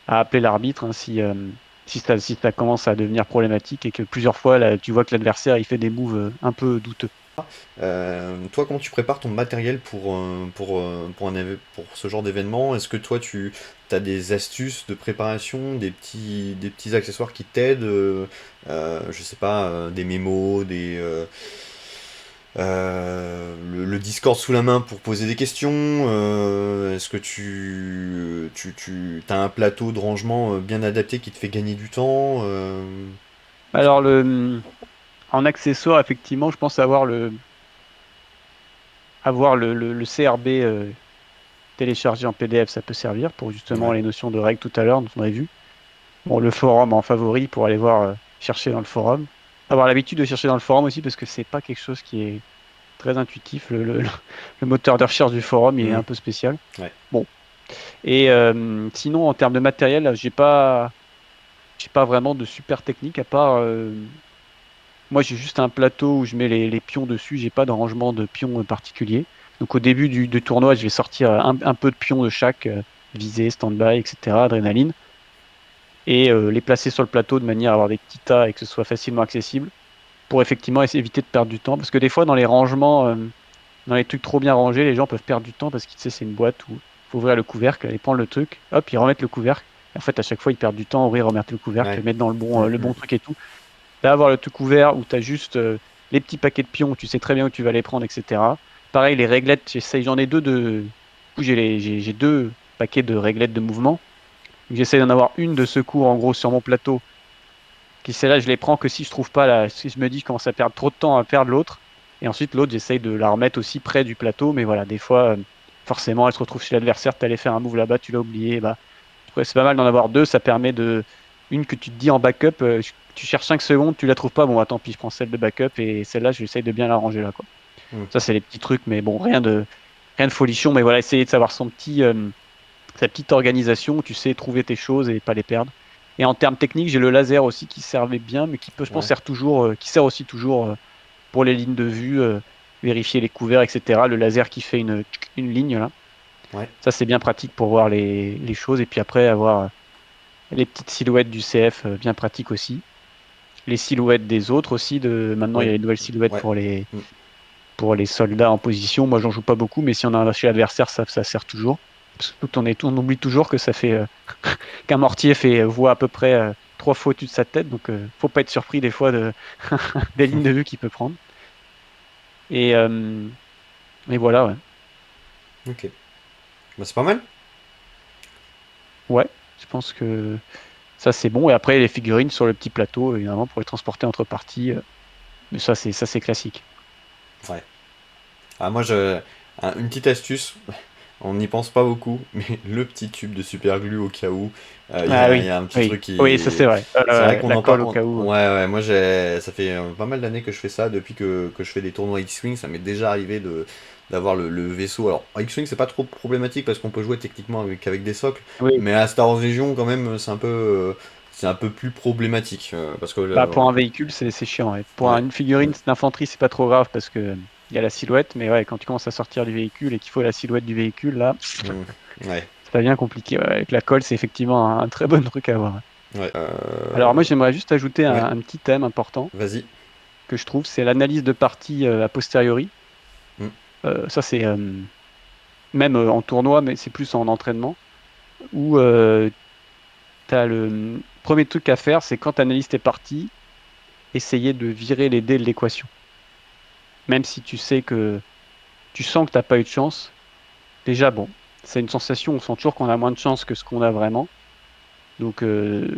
appeler l'arbitre hein, si ça commence à devenir problématique et que plusieurs fois, là, tu vois que l'adversaire il fait des moves un peu douteux. Toi, comment tu prépares ton matériel pour ce genre d'événement? Est-ce que toi, tu as des astuces de préparation, des petits accessoires qui t'aident? Je sais pas, des mémos, le Discord sous la main pour poser des questions. Est-ce que tu as un plateau de rangement bien adapté qui te fait gagner du temps? Alors, en accessoire, effectivement, je pense avoir le CRB téléchargé en PDF, ça peut servir pour justement Ouais. les notions de règles tout à l'heure dont on avait vu. Bon, le forum en favori pour aller voir, chercher dans le forum. Avoir l'habitude de chercher dans le forum aussi parce que c'est pas quelque chose qui est très intuitif. Le moteur de recherche du forum, il est Hmm. un peu spécial. Ouais. Bon. Et sinon, en termes de matériel, j'ai pas vraiment de super technique à part. Moi, j'ai juste un plateau où je mets les pions dessus. J'ai pas de rangement de pions particulier. Donc, au début du tournoi, je vais sortir un peu de pions de chaque visée, stand-by, etc., adrénaline, et les placer sur le plateau de manière à avoir des petits tas et que ce soit facilement accessible pour effectivement éviter de perdre du temps. Parce que des fois, dans les rangements, dans les trucs trop bien rangés, les gens peuvent perdre du temps parce qu'ils c'est une boîte où il faut ouvrir le couvercle, aller prendre le truc, hop, ils remettent le couvercle. Et en fait, à chaque fois, ils perdent du temps à ouvrir, remettre le couvercle, Ouais. mettre dans Hmm, le hmm. bon truc et tout. Là, avoir le tout couvert où tu as juste les petits paquets de pions où tu sais très bien où tu vas les prendre, etc. Pareil, les réglettes, j'en ai deux de. Du coup, j'ai deux paquets de réglettes de mouvement. J'essaie d'en avoir une de secours en gros sur mon plateau. Qui celle-là, je les prends que si je trouve pas la. Si je me dis je commence à perdre trop de temps à perdre l'autre. Et ensuite, l'autre, j'essaye de la remettre aussi près du plateau. Mais voilà, des fois, forcément, elle se retrouve chez l'adversaire. Tu allais faire un move là-bas, tu l'as oublié. Bah, après, c'est pas mal d'en avoir deux. Ça permet de. Une que tu te dis en backup, tu cherches 5 secondes, tu la trouves pas. Bon, bah, tant pis, je prends celle de backup et celle-là, j'essaye de bien la ranger là, quoi. Hmm. Ça, c'est les petits trucs, mais bon, rien de folichon. Mais voilà, essayer de savoir sa petite organisation où tu sais trouver tes choses et pas les perdre. Et en termes techniques, j'ai le laser aussi qui servait bien, mais qui peut, je pense, Ouais. qui sert aussi toujours pour les lignes de vue, vérifier les couverts, etc. Le laser qui fait une ligne là. Ouais. Ça, c'est bien pratique pour voir les choses. Et puis après, avoir les petites silhouettes du CF, bien pratique aussi. Les silhouettes des autres aussi. Maintenant, il y Oui. a les nouvelles silhouettes Ouais. Hmm. pour les soldats en position. Moi, j'en joue pas beaucoup, mais si on a chez l'adversaire, ça sert toujours. Parce que on oublie toujours que ça fait qu'un mortier voit à peu près 3 fois au-dessus de sa tête, donc faut pas être surpris des fois des lignes de vue qu'il peut prendre. Et, euh, et voilà, ouais. Ok. Bah, c'est pas mal. Ouais, je pense que ça c'est bon. Et après les figurines sur le petit plateau, évidemment, pour les transporter entre parties. Mais ça c'est classique. Ouais. Ah, moi, une petite astuce. On n'y pense pas beaucoup, mais le petit tube de super glue au cas où, Ah il y oui, a un petit oui, truc oui, ça qui. c'est vrai. C'est vrai qu'on La en parle. colle au cas où. Ouais, ouais, moi ça fait pas mal d'années que je fais ça, depuis que je fais des tournois X-Wing, ça m'est déjà arrivé d'avoir le vaisseau. Alors, en X-Wing, c'est pas trop problématique parce qu'on peut jouer techniquement avec des socles, Oui, mais à Star Wars Legion, quand même, c'est un peu plus problématique. Parce que. bah pour un véhicule, c'est chiant. Ouais. Pour Ouais. une figurine d'infanterie, c'est pas trop grave parce que il y a la silhouette, mais ouais, quand tu commences à sortir du véhicule et qu'il faut la silhouette du véhicule, là, Mm. Ouais. ça devient compliqué. Ouais. Avec la colle, c'est effectivement un très bon truc à avoir. Ouais. Ouais. Alors moi, j'aimerais juste ajouter Ouais. un petit thème important Vas-y. que je trouve, c'est l'analyse de partie a posteriori. Mm. Ça, c'est même en tournoi, mais c'est plus en entraînement, où t'as le premier truc à faire, c'est quand tu analyses tes parties, essayer de virer les dés de l'équation. Même si tu sens que t'as pas eu de chance, déjà, bon, c'est une sensation, on sent toujours qu'on a moins de chance que ce qu'on a vraiment. Donc,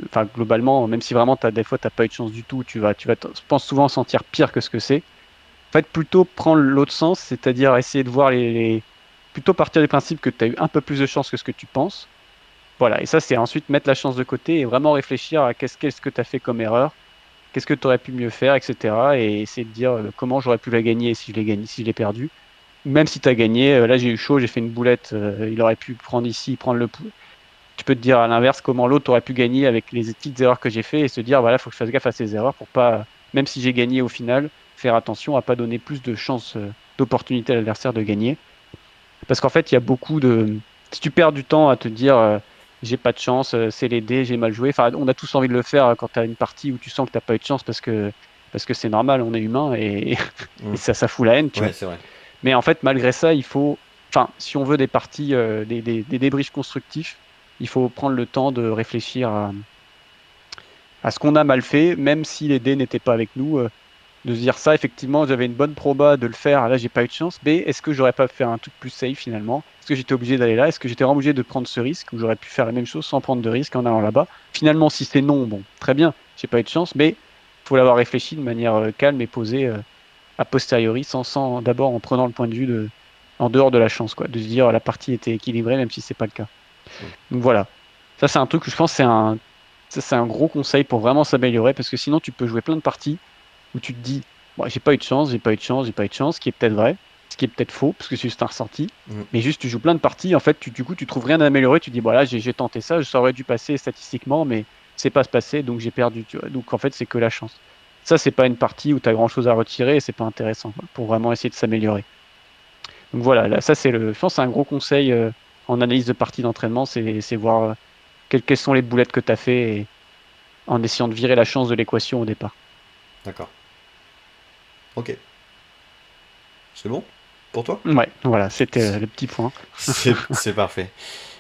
enfin, globalement, même si vraiment des fois t'as pas eu de chance du tout, je pense souvent sentir pire que ce que c'est. En fait, plutôt prendre l'autre sens, c'est-à-dire essayer de voir plutôt partir du principe que tu as eu un peu plus de chance que ce que tu penses. Voilà, et ça, c'est ensuite mettre la chance de côté et vraiment réfléchir à qu'est-ce que tu as fait comme erreur, qu'est-ce que tu aurais pu mieux faire, etc. Et essayer de dire comment j'aurais pu la gagner si je l'ai gagné, si je l'ai perdu. Même si tu as gagné, là j'ai eu chaud, j'ai fait une boulette, il aurait pu prendre ici, prendre le pouls. Tu peux te dire à l'inverse comment l'autre aurait pu gagner avec les petites erreurs que j'ai fait et se dire voilà, il faut que je fasse gaffe à ces erreurs pour pas, même si j'ai gagné au final, faire attention à pas donner plus de chances, d'opportunité à l'adversaire de gagner. Parce qu'en fait, il y a beaucoup de. Si tu perds du temps à te dire j'ai pas de chance, c'est les dés, j'ai mal joué. Enfin, on a tous envie de le faire quand tu as une partie où tu sens que t'as pas eu de chance parce que c'est normal, on est humain et, et Mm. ça fout la haine, tu Ouais, vois. c'est vrai. Mais en fait, malgré ça, il faut. Enfin, si on veut des parties, des débriefs constructifs, il faut prendre le temps de réfléchir à ce qu'on a mal fait, même si les dés n'étaient pas avec nous. De se dire ça, effectivement, j'avais une bonne proba de le faire, là j'ai pas eu de chance. B, est-ce que j'aurais pas fait un truc plus safe finalement? Est-ce que j'étais obligé d'aller là? Est-ce que j'étais vraiment obligé de prendre ce risque ou j'aurais pu faire la même chose sans prendre de risque en allant là-bas? Finalement, si c'est non, bon, très bien, j'ai pas eu de chance, mais faut l'avoir réfléchi de manière calme et posée a posteriori, sans d'abord en prenant le point de vue en dehors de la chance, quoi, de se dire la partie était équilibrée même si c'est pas le cas. Mm. Donc voilà, ça c'est un truc que je pense ça, c'est un gros conseil pour vraiment s'améliorer parce que sinon tu peux jouer plein de parties où tu te dis, bon, j'ai pas eu de chance, j'ai pas eu de chance, j'ai pas eu de chance, ce qui est peut-être vrai, ce qui est peut-être faux, parce que c'est juste un ressenti. Mm. Mais juste, tu joues plein de parties, en fait, du coup, tu trouves rien à améliorer, tu dis, voilà, j'ai tenté ça, ça aurait dû passer statistiquement, mais c'est pas se passer, donc j'ai perdu, tu vois. Donc en fait, c'est que la chance. Ça, c'est pas une partie où tu as grand-chose à retirer et c'est pas intéressant, quoi, pour vraiment essayer de s'améliorer. Donc voilà, là, ça, je pense que c'est un gros conseil en analyse de partie d'entraînement, c'est voir quelles sont les boulettes que tu as fait et en essayant de virer la chance de l'équation au départ. D'accord. Ok. C'est bon pour toi? Ouais, voilà, c'était le petit point. C'est parfait.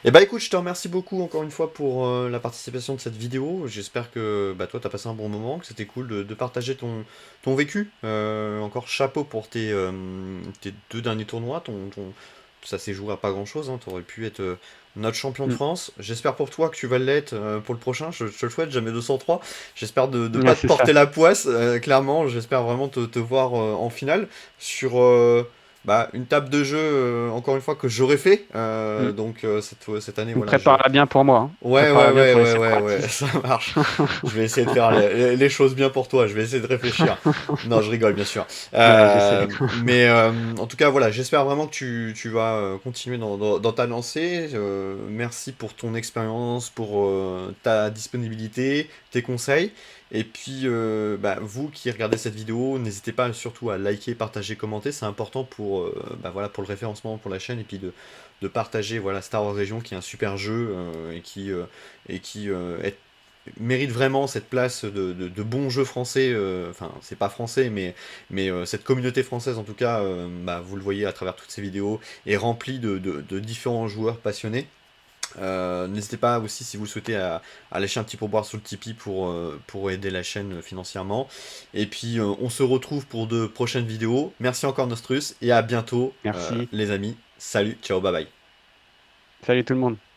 Et bah écoute, je te remercie beaucoup encore une fois pour la participation de cette vidéo. J'espère que bah, toi t'as passé un bon moment, que c'était cool de partager ton vécu. Encore chapeau pour tes 2 derniers tournois. Ça s'est joué à pas grand chose, hein. T'aurais pu être notre champion de Mm. France. J'espère pour toi que tu vas l'être pour le prochain. Je te le souhaite, jamais 203. J'espère de Ouais, pas te c'est ça. porter la poisse, clairement. J'espère vraiment te voir en finale sur bah, une table de jeu, encore une fois, que j'aurais fait. Mm. Donc cette année, Donc voilà, je... prépare-la bien pour moi, hein. Ouais, ouais, Prépare-la bien ouais, pour les ouais, ouais, ouais, séparatistes. ça marche. Je vais essayer de faire les choses bien pour toi, je vais essayer de réfléchir. Non, je rigole, bien sûr. Ouais, je sais. Mais en tout cas, voilà, j'espère vraiment que tu vas continuer dans ta lancée. Merci pour ton expérience, pour ta disponibilité, tes conseils. Et puis, bah, vous qui regardez cette vidéo, n'hésitez pas surtout à liker, partager, commenter. C'est important pour, bah, voilà, pour le référencement, pour la chaîne, et puis de partager voilà, Star Wars Legion, qui est un super jeu et qui mérite vraiment cette place de bons jeux français. Enfin, c'est pas français, mais cette communauté française, en tout cas, bah, vous le voyez à travers toutes ces vidéos, est remplie de différents joueurs passionnés. N'hésitez pas aussi, si vous le souhaitez, à lâcher un petit pourboire sur le Tipeee pour aider la chaîne financièrement. Et puis on se retrouve pour de prochaines vidéos. Merci encore Nostrus et à bientôt Merci. les amis. Salut, ciao, bye bye. Salut tout le monde.